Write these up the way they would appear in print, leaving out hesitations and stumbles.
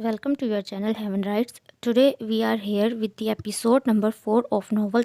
Welcome to your channel Heaven Rights. Today we are here with the episode number 4 of novel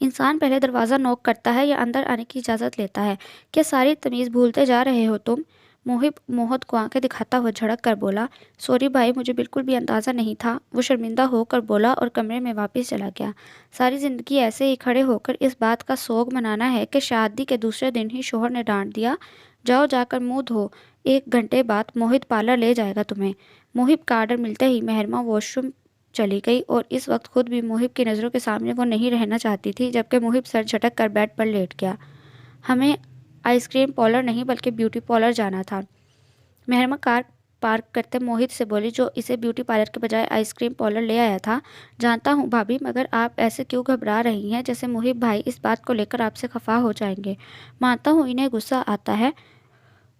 انسان پہلے دروازہ نوک کرتا ہے یا اندر آنے کی اجازت لیتا ہے؟ کیا ساری تمیز بھولتے جا رہے ہو تم؟ محب موہت کو آنکھیں دکھاتا ہوا جھڑک کر بولا۔ سوری بھائی، مجھے بالکل بھی اندازہ نہیں تھا، وہ شرمندہ ہو کر بولا اور کمرے میں واپس چلا گیا۔ ساری زندگی ایسے ہی کھڑے ہو کر اس بات کا سوگ منانا ہے کہ شادی کے دوسرے دن ہی شوہر نے ڈانٹ دیا، جاؤ جا کر منہ دھو، 1 گھنٹے بعد موہت پارلر لے جائے گا تمہیں۔ محب کا آرڈر ملتے ہی مہرما واش روم چلی گئی اور اس وقت خود بھی محب کی نظروں کے سامنے وہ نہیں رہنا چاہتی تھی، جبکہ محب سر جھٹک کر بیڈ پر لیٹ گیا۔ ہمیں آئس کریم پارلر نہیں بلکہ بیوٹی پارلر جانا تھا، مہرما کار پارک کرتے موہت سے بولی، جو اسے بیوٹی پارلر کے بجائے آئس کریم پارلر لے آیا تھا۔ جانتا ہوں بھابھی، مگر آپ ایسے کیوں گھبرا رہی ہیں جیسے محب بھائی اس بات کو لے کر آپ سے خفا ہو جائیں گے؟ مانتا ہوں انہیں غصہ آتا ہے،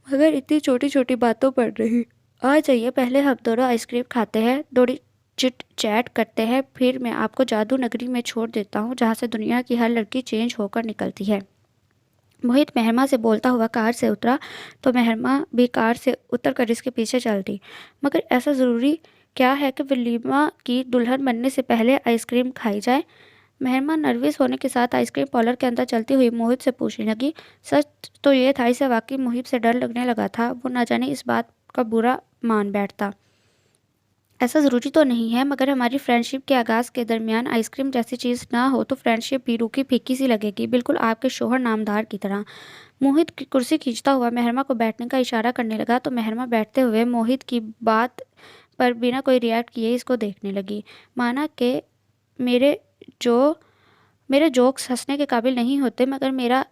مگر اتنی چھوٹی چھوٹی باتوں پر نہیں۔ آ جائیے، پہلے ہم دونوں آئس کریم کھاتے ہیں، تھوڑی چٹ چیٹ کرتے ہیں، پھر میں آپ کو جادو نگری میں چھوڑ دیتا ہوں جہاں سے دنیا کی ہر لڑکی چینج ہو کر نکلتی ہے۔ موہت مہرما سے بولتا ہوا کار سے اترا تو مہرما بھی کار سے اتر کر اس کے پیچھے چل دی۔ مگر ایسا ضروری کیا ہے کہ ولیمہ کی دلہن بننے سے پہلے آئس کریم کھائی جائے؟ مہرما نروس ہونے کے ساتھ آئس کریم پارلر کے اندر چلتی ہوئی موہت سے پوچھنے لگی۔ سچ تو یہ تھا اسے واقعی محب سے ڈر لگنے لگا تھا، وہ نہ جانے اس بات کا برا مان بیٹھتا۔ ایسا ضروری تو نہیں ہے، مگر ہماری فرینڈ شپ کے آغاز کے درمیان آئس کریم جیسی چیز نہ ہو تو فرینڈ شپ بھی روکھی پھیکی سی لگے گی، بالکل آپ کے شوہر نامدار کی طرح۔ موہت کی کرسی کھینچتا ہوا مہرما کو بیٹھنے کا اشارہ کرنے لگا تو مہرما بیٹھتے ہوئے موہت کی بات پر بنا کوئی ریئیکٹ کیے اس کو دیکھنے لگی، مانا کہ میرے جوکس ہنسنے کے قابل نہیں ہوتے، مگر میرا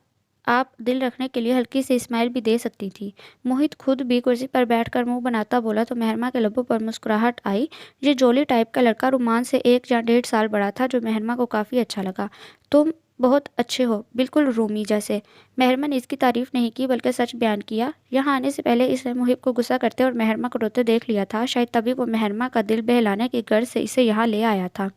آپ دل رکھنے کے لیے ہلکی سی اسمائل بھی دے سکتی تھی۔ موہت خود بھی کرسی پر بیٹھ کر منہ بناتا بولا تو مہرما کے لبوں پر مسکراہٹ آئی۔ یہ جولی ٹائپ کا لڑکا رومان سے 1 یا 1.5 سال بڑا تھا، جو مہرما کو کافی اچھا لگا۔ تم بہت اچھے ہو، بالکل رومی جیسے۔ مہرما نے اس کی تعریف نہیں کی بلکہ سچ بیان کیا۔ یہاں آنے سے پہلے اس نے محب کو غصہ کرتے اور مہرما کو روتے دیکھ لیا تھا، شاید تبھی وہ مہرما کا دل بہلانے کی غرض سے اسے یہاں لے آیا تھا۔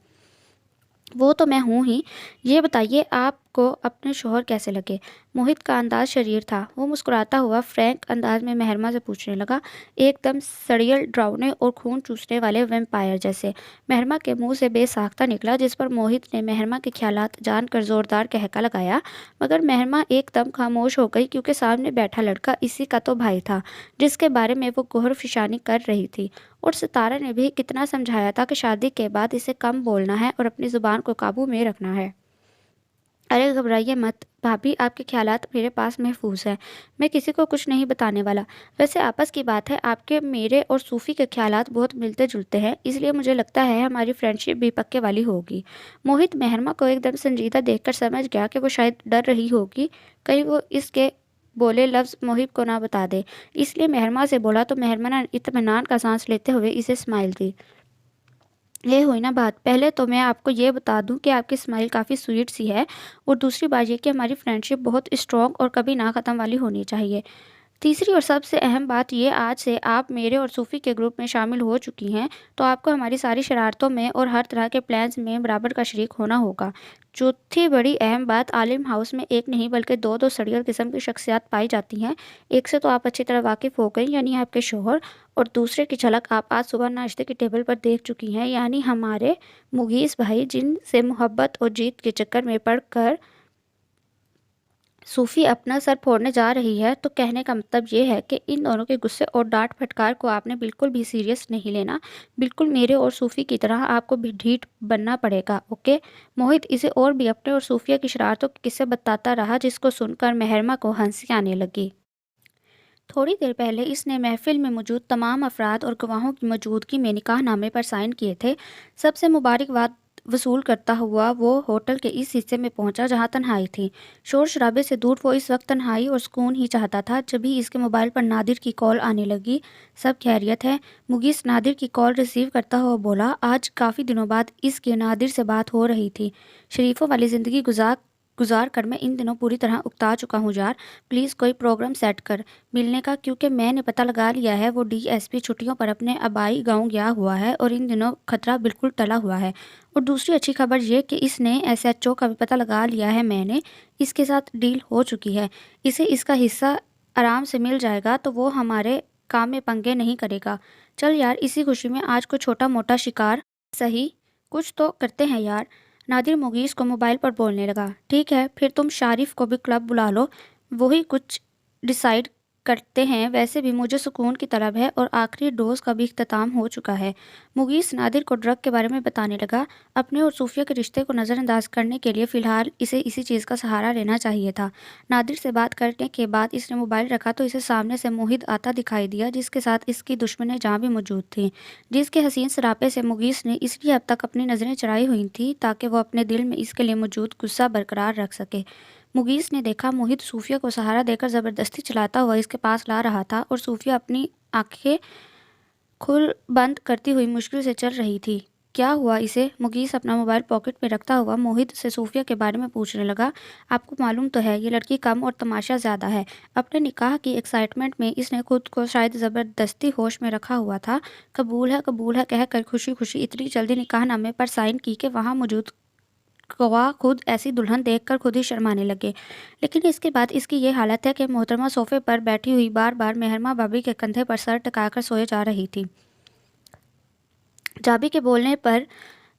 وہ تو میں ہوں ہی۔ یہ بتائیے آپ کو اپنے شوہر کیسے لگے؟ موہت کا انداز شریر تھا، وہ مسکراتا ہوا فرینک انداز میں مہرما سے پوچھنے لگا، ایک دم سڑیل، ڈراؤنے اور خون چوسنے والے ویمپائر جیسے۔ مہرما کے منہ سے بے ساختہ نکلا، جس پر موہت نے مہرما کے خیالات جان کر زوردار قہقہ لگایا، مگر مہرما ایک دم خاموش ہو گئی، کیونکہ سامنے بیٹھا لڑکا اسی کا تو بھائی تھا جس کے بارے میں وہ گوہر فشانی کر رہی تھی، اور ستارہ نے بھی کتنا سمجھایا تھا کہ شادی کے بعد اسے کم بولنا ہے اور اپنی زبان کو قابو میں رکھنا ہے۔ ارے گھبرائیے مت بھابھی، آپ کے خیالات میرے پاس محفوظ ہیں، میں کسی کو کچھ نہیں بتانے والا۔ ویسے آپس کی بات ہے، آپ کے، میرے اور صوفی کے خیالات بہت ملتے جلتے ہیں، اس لیے مجھے لگتا ہے ہماری فرینڈ شپ بھی پکے والی ہوگی۔ موہت مہرما کو ایک دم سنجیدہ دیکھ کر سمجھ گیا کہ وہ شاید ڈر رہی ہوگی کہیں وہ اس کے بولے لفظ محب کو نہ بتا دے، اس لیے مہرما سے بولا تو مہرما نے اطمینان کا سانس لیتے ہوئے اسے اسمائل دی۔ یہ ہوئی نا بات۔ پہلے تو میں آپ کو یہ بتا دوں کہ آپ کی اسمائل کافی سویٹ سی ہے، اور دوسری بات یہ کہ ہماری فرینڈ شپ بہت اسٹرانگ اور کبھی نہ ختم والی ہونی چاہیے۔ تیسری اور سب سے اہم بات یہ، آج سے آپ میرے اور صوفی کے گروپ میں شامل ہو چکی ہیں، تو آپ کو ہماری ساری شرارتوں میں اور ہر طرح کے پلانز میں برابر کا شریک ہونا ہوگا۔ چوتھی بڑی اہم بات، عالم ہاؤس میں ایک نہیں بلکہ دو سڑیل قسم کی شخصیات پائی جاتی ہیں، ایک سے تو آپ اچھی طرح واقف ہو گئی یعنی آپ کے شوہر، اور دوسرے کی جھلک آپ آج صبح ناشتے کی ٹیبل پر دیکھ چکی ہیں، یعنی ہمارے مغیث بھائی، جن سے محبت اور جیت کے چکر میں پڑ کر صوفی اپنا سر پھوڑنے جا رہی ہے۔ تو کہنے کا مطلب یہ ہے کہ ان دونوں کے غصے اور ڈانٹ پھٹکار کو آپ نے بالکل بھی سیریس نہیں لینا، بالکل میرے اور صوفی کی طرح آپ کو بھی ڈھیٹ بننا پڑے گا، اوکے؟ موہت اسے اور بھی اپنے اور صوفیہ کی شرارتوں کے قصے بتاتا رہا، جس کو سن کر مہرما کو ہنسی آنے لگی۔ تھوڑی دیر پہلے اس نے محفل میں موجود تمام افراد اور گواہوں کی موجودگی میں نکاح نامے پر سائن کیے تھے۔ سب سے مبارکباد وصول کرتا ہوا وہ ہوٹل کے اس حصے میں پہنچا جہاں تنہائی تھی۔ شور شرابے سے دور وہ اس وقت تنہائی اور سکون ہی چاہتا تھا، جبھی اس کے موبائل پر نادر کی کال آنے لگی۔ سب خیریت ہے؟ مغیث نادر کی کال ریسیو کرتا ہوا بولا۔ آج کافی دنوں بعد اس کی نادر سے بات ہو رہی تھی۔ شریفوں والی زندگی گزار کر میں ان دنوں پوری طرح اکتا چکا ہوں یار، پلیز کوئی پروگرام سیٹ کر ملنے کا، کیونکہ میں نے پتہ لگا لیا ہے وہ ڈی ایس پی چھٹیوں پر اپنے آبائی گاؤں گیا ہوا ہے اور ان دنوں خطرہ بالکل ٹلا ہوا ہے۔ اور دوسری اچھی خبر یہ کہ اس نے ایس ایچ او کا بھی پتہ لگا لیا ہے، میں نے اس کے ساتھ ڈیل ہو چکی ہے، اسے اس کا حصہ آرام سے مل جائے گا تو وہ ہمارے کام میں پنگے نہیں کرے گا۔ چل یار، اسی خوشی میں آج کو چھوٹا موٹا شکار صحیح کچھ تو کرتے ہیں یار۔ نادر مغیث کو موبائل پر بولنے لگا، ٹھیک ہے پھر تم شارف کو بھی کلب بلا لو، وہی کچھ ڈیسائیڈ کرتے ہیں، ویسے بھی مجھے سکون کی طلب ہے اور آخری ڈوز کا بھی اختتام ہو چکا ہے۔ مغیث نادر کو ڈرگ کے بارے میں بتانے لگا، اپنے اور صوفیہ کے رشتے کو نظر انداز کرنے کے لیے فی الحال اسے اسی چیز کا سہارا لینا چاہیے تھا۔ نادر سے بات کرنے کے بعد اس نے موبائل رکھا تو اسے سامنے سے موہد آتا دکھائی دیا، جس کے ساتھ اس کی دشمن جاں بھی موجود تھی، جس کے حسین سراپے سے مغیث نے اس لیے اب تک اپنی نظریں چرائی ہوئی تھیں تاکہ وہ اپنے دل میں اس کے لیے موجود غصہ برقرار رکھ سکے۔ مغیث نے دیکھا موہد صوفیہ کو سہارا دے کر زبردستی چلاتا ہوا اس کے پاس لا رہا تھا اور صوفیہ اپنی آنکھیں کھل بند کرتی ہوئی مشکل سے چل رہی تھی۔ کیا ہوا اسے؟ مغیث اپنا موبائل پاکٹ میں رکھتا ہوا موہد سے صوفیہ کے بارے میں پوچھنے لگا۔ آپ کو معلوم تو ہے یہ لڑکی کم اور تماشا زیادہ ہے۔ اپنے نکاح کی ایکسائٹمنٹ میں اس نے خود کو شاید زبردستی ہوش میں رکھا ہوا تھا۔ قبول ہے کہہ کر خوشی خوشی اتنی جلدی نکاح نامے پر سائن کی کہ وہاں موجود گواہ خود ایسی دلہن دیکھ کر خود ہی شرمانے لگے، لیکن اس کے بعد اس کی یہ حالت ہے کہ محترمہ صوفے پر بیٹھی ہوئی بار بار مہرمہ بابی کے کندھے پر سر ٹکا کر سوئے جا رہی تھی۔ جابی کے بولنے پر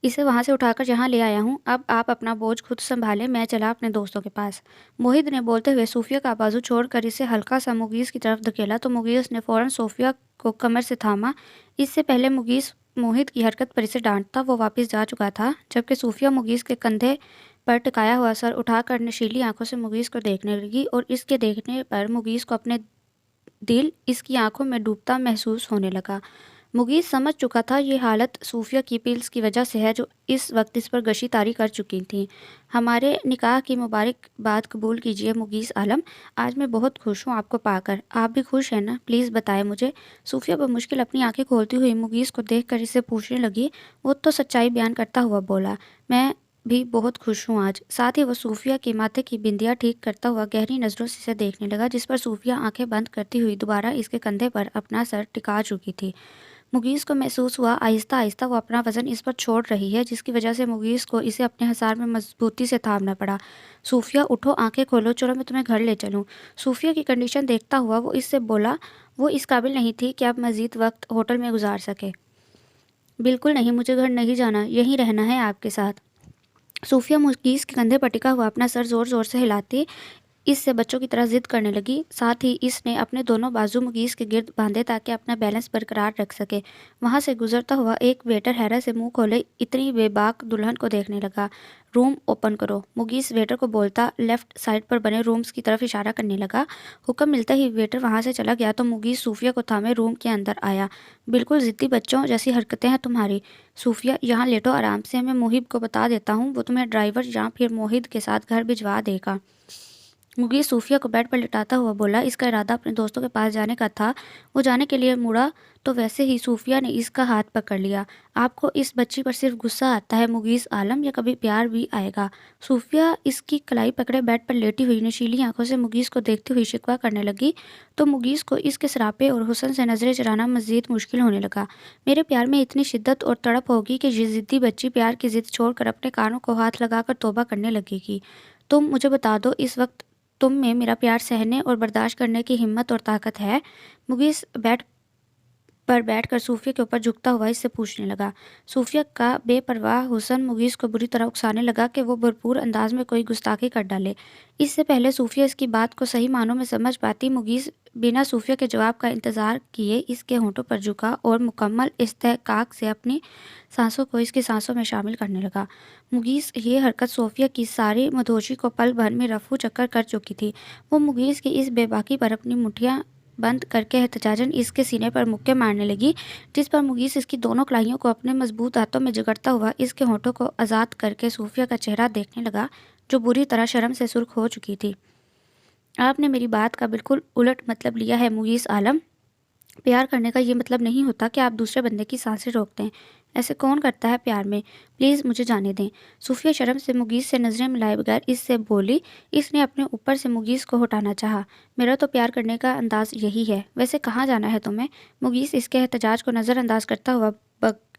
اسے وہاں سے اٹھا کر یہاں لے آیا ہوں، اب آپ اپنا بوجھ خود سنبھالیں، میں چلا اپنے دوستوں کے پاس۔ موہد نے بولتے ہوئے صوفیہ کا بازو چھوڑ کر اسے ہلکا سا مغیث کی طرف دھکیلا تو مغیث نے فوراً صوفیہ کو کمر سے تھاما۔ اس سے پہلے مغیث موہد کی حرکت پر اسے ڈانٹتا وہ واپس جا چکا تھا، جبکہ صوفیہ مغیث کے کندھے پر ٹکایا ہوا سر اٹھا کر نشیلی آنکھوں سے مغیث کو دیکھنے لگی اور اس کے دیکھنے پر مغیث کو اپنے دل اس کی آنکھوں میں ڈوبتا محسوس ہونے لگا۔ مغیث سمجھ چکا تھا یہ حالت صوفیہ کی پیلز کی وجہ سے ہے جو اس وقت اس پر گشی طاری کر چکی تھیں۔ ہمارے نکاح کی مبارک بات قبول کیجیے مغیث عالم، آج میں بہت خوش ہوں آپ کو پا کر، آپ بھی خوش ہیں نا؟ پلیز بتائیں مجھے۔ صوفیہ بمشکل اپنی آنکھیں کھولتی ہوئی مغیث کو دیکھ کر اسے پوچھنے لگی۔ وہ تو سچائی بیان کرتا ہوا بولا، میں بھی بہت خوش ہوں آج۔ ساتھ ہی وہ صوفیہ کے ماتھے کی بندیاں ٹھیک کرتا ہوا گہری نظروں سے اسے دیکھنے لگا، جس پر صوفیہ آنکھیں بند کرتی ہوئی دوبارہ اس کے کندھے پر اپنا سر ٹکا چکی تھی۔ مغیث کو محسوس ہوا آہستہ آہستہ وہ اپنا وزن اس پر چھوڑ رہی ہے، جس کی وجہ سے مغیث کو اسے اپنے حصار میں مضبوطی سے تھامنا پڑا۔ صوفیہ اٹھو، آنکھیں کھولو، چلو میں تمہیں گھر لے چلوں۔ صوفیہ کی کنڈیشن دیکھتا ہوا وہ اس سے بولا، وہ اس قابل نہیں تھی کہ اب مزید وقت ہوٹل میں گزار سکے۔ بالکل نہیں، مجھے گھر نہیں جانا، یہیں رہنا ہے آپ کے ساتھ۔ صوفیہ مغیث کے کندھے پر ٹکا ہوا اپنا سر زور زور سے ہلاتی اس سے بچوں کی طرح ضد کرنے لگی، ساتھ ہی اس نے اپنے دونوں بازو مغیث کے گرد باندھے تاکہ اپنا بیلنس برقرار رکھ سکے۔ وہاں سے گزرتا ہوا ایک ویٹر حیرت سے منہ کھولے اتنی بے باک دلہن کو دیکھنے لگا۔ روم اوپن کرو، مغیث ویٹر کو بولتا لیفٹ سائڈ پر بنے رومز کی طرف اشارہ کرنے لگا۔ حکم ملتے ہی ویٹر وہاں سے چلا گیا تو مغیث صوفیہ کو تھامے روم کے اندر آیا۔ بالکل ضدی بچوں جیسی حرکتیں ہیں تمہاری۔ صوفیہ یہاں لیٹو آرام سے، میں موہب کو بتا دیتا ہوں، وہ تمہیں ڈرائیور یا پھر موہد کے ساتھ گھر بھجوا دے گا۔ مغیث صوفیہ کو بیڈ پر لٹاتا ہوا بولا۔ اس کا ارادہ اپنے دوستوں کے پاس جانے کا تھا۔ وہ جانے کے لیے مڑا تو ویسے ہی صوفیہ نے اس کا ہاتھ پکڑ لیا۔ آپ کو اس بچی پر صرف غصہ آتا ہے مغیث عالم، یا کبھی پیار بھی آئے گا؟ صوفیہ اس کی کلائی پکڑے بیڈ پر لیٹی ہوئی نشیلی آنکھوں سے مغیث کو دیکھتی ہوئی شکوہ کرنے لگی تو مغیث کو اس کے سراپے اور حسن سے نظریں چرانا مزید مشکل ہونے لگا۔ میرے پیار میں اتنی شدت اور تڑپ ہوگی کہ یہ ضدی بچی پیار کی ضد چھوڑ کر اپنے کانوں کو ہاتھ لگا کر توبہ کرنے لگے گی۔ تم مجھے بتا دو اس وقت تم میں میرا پیار سہنے اور برداشت کرنے کی ہمت اور طاقت ہے؟ مغیث بیڈ پر بیٹھ کر صوفیہ کے اوپر جھکتا ہوا اس سے پوچھنے لگا۔ صوفیہ کا بے پرواہ حسن مغیث کو بری طرح اکسانے لگا کہ وہ بھرپور انداز میں کوئی گستاخی کر ڈالے۔ اس سے پہلے صوفیہ اس کی بات کو صحیح معنوں میں سمجھ پاتی، مغیث بنا صوفیہ کے جواب کا انتظار کیے اس کے ہونٹوں پر جھکا اور مکمل استحقاق سے اپنی سانسوں کو اس کی سانسوں میں شامل کرنے لگا۔ مغیث یہ حرکت صوفیہ کی ساری مدہوشی کو پل بھر میں رفو چکر کر چکی تھی۔ وہ مغیث کی اس بے باکی پر اپنی مٹھیاں بند کر کے احتجاجاً اس کے سینے پر مکے مارنے لگی، جس پر مغیث اس کی دونوں کلائیوں کو اپنے مضبوط ہاتھوں میں جگڑتا ہوا اس کے ہونٹوں کو آزاد کر کے صوفیہ کا چہرہ دیکھنے لگا جو بری طرح شرم سے سرخ ہو چکی تھی۔ آپ نے میری بات کا بالکل الٹ مطلب لیا ہے مغیث عالم۔ پیار کرنے کا یہ مطلب نہیں ہوتا کہ آپ دوسرے بندے کی سانسیں روک دیں، ایسے کون کرتا ہے پیار میں؟ پلیز مجھے جانے دیں۔ صوفیہ شرم سے مغیث سے نظریں ملائے بغیر اس سے بولی۔ اس نے اپنے اوپر سے مغیث کو ہٹانا چاہا۔ میرا تو پیار کرنے کا انداز یہی ہے، ویسے کہاں جانا ہے تمہیں؟ مغیث اس کے احتجاج کو نظر انداز کرتا ہوا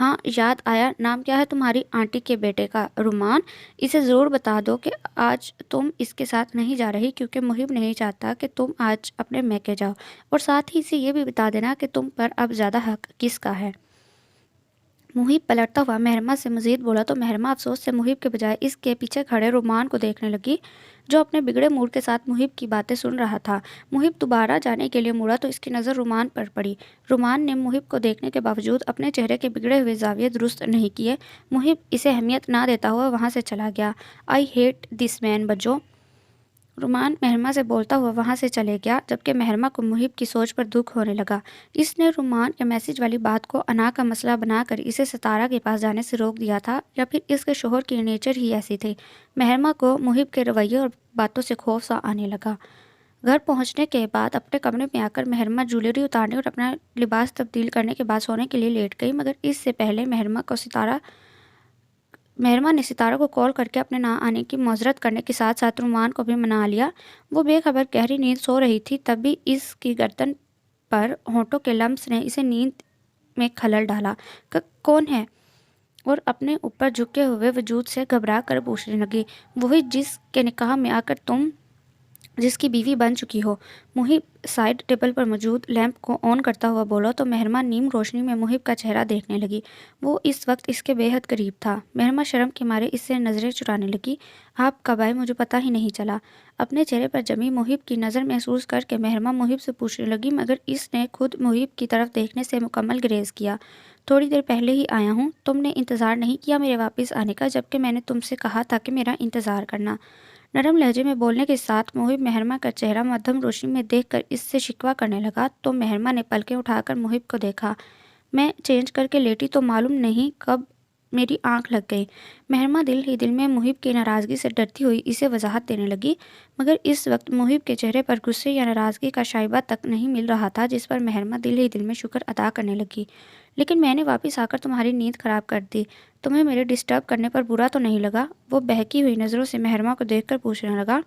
ہاں یاد آیا، نام کیا ہے تمہاری آنٹی کے بیٹے کا؟ رومان۔ اسے ضرور بتا دو کہ آج تم اس کے ساتھ نہیں جا رہی کیونکہ محب نہیں چاہتا کہ تم آج اپنے میکے جاؤ، اور ساتھ ہی اسے یہ بھی بتا دینا کہ تم پر اب زیادہ حق کس کا ہے۔ محب پلٹتا ہوا مہرما سے مزید بولا تو مہرما افسوس سے محب کے بجائے اس کے پیچھے کھڑے رومان کو دیکھنے لگی جو اپنے بگڑے موڈ کے ساتھ محب کی باتیں سن رہا تھا۔ محب دوبارہ جانے کے لیے مڑا تو اس کی نظر رومان پر پڑی۔ رومان نے محب کو دیکھنے کے باوجود اپنے چہرے کے بگڑے ہوئے زاویے درست نہیں کیے۔ محب اسے اہمیت نہ دیتا ہوا وہاں سے چلا گیا۔ آئی ہیٹ دس مین بجو۔ رومان مہرما سے بولتا ہوا وہاں سے چلے گیا جبکہ مہرما کو محب کی سوچ پر دکھ ہونے لگا۔ اس نے رومان کے میسج والی بات کو انا کا مسئلہ بنا کر اسے ستارہ کے پاس جانے سے روک دیا تھا، یا پھر اس کے شوہر کی نیچر ہی ایسی تھی۔ مہرما کو محب کے رویے اور باتوں سے خوف سا آنے لگا۔ گھر پہنچنے کے بعد اپنے کمرے میں آ کر مہرما جویلری اتارنے اور اپنا لباس تبدیل کرنے کے بعد سونے کے لیے لیٹ گئی، مگر اس سے پہلے مہرما نے ستارہ کو کال کر کے اپنے نہ آنے کی معذرت کرنے کے ساتھ ساتھ رومان کو بھی منا لیا۔ وہ بے خبر گہری نیند سو رہی تھی، تب بھی اس کی گردن پر ہونٹوں کے لمس نے اسے نیند میں خلل ڈالا۔ کون ہے؟ اور اپنے اوپر جھکے ہوئے وجود سے گھبرا کر پوچھنے لگی۔ وہی جس کے نکاح میں آ کر تم جس کی بیوی بن چکی ہو۔ محب سائڈ ٹیبل پر موجود لیمپ کو آن کرتا ہوا بولا تو مہرما نیم روشنی میں محب کا چہرہ دیکھنے لگی۔ وہ اس وقت اس کے بے حد قریب تھا۔ مہرما شرم کے مارے اس سے نظریں چرانے لگی۔ آپ کب آئے؟ مجھے پتہ ہی نہیں چلا۔ اپنے چہرے پر جمی محب کی نظر محسوس کر کے مہرما محب سے پوچھنے لگی، مگر اس نے خود محب کی طرف دیکھنے سے مکمل گریز کیا۔ تھوڑی دیر پہلے ہی آیا ہوں۔ تم نے انتظار نہیں کیا میرے واپس آنے کا، جبکہ میں نے تم سے کہا تھا کہ میرا انتظار کرنا۔ نرم لہجے میں بولنے کے ساتھ محب مہرما کا چہرہ مدھم روشنی میں دیکھ کر اس سے شکوہ کرنے لگا تو مہرما نے پلکیں اٹھا کر محب کو دیکھا۔ میں چینج کر کے لیٹی تو معلوم نہیں کب میری آنکھ لگ گئی۔ مہرما دل ہی دل میں محب کی ناراضگی سے ڈرتی ہوئی اسے وضاحت دینے لگی، مگر اس وقت محب کے چہرے پر غصے یا ناراضگی کا شائبہ تک نہیں مل رہا تھا، جس پر مہرما دل ہی دل میں شکر ادا کرنے لگی۔ لیکن میں نے واپس آ کر تمہاری نیند خراب کر دی، تمہیں میرے ڈسٹرب کرنے پر برا تو نہیں لگا؟ وہ بہکی ہوئی نظروں سے مہرما کو دیکھ کر پوچھنے لگا۔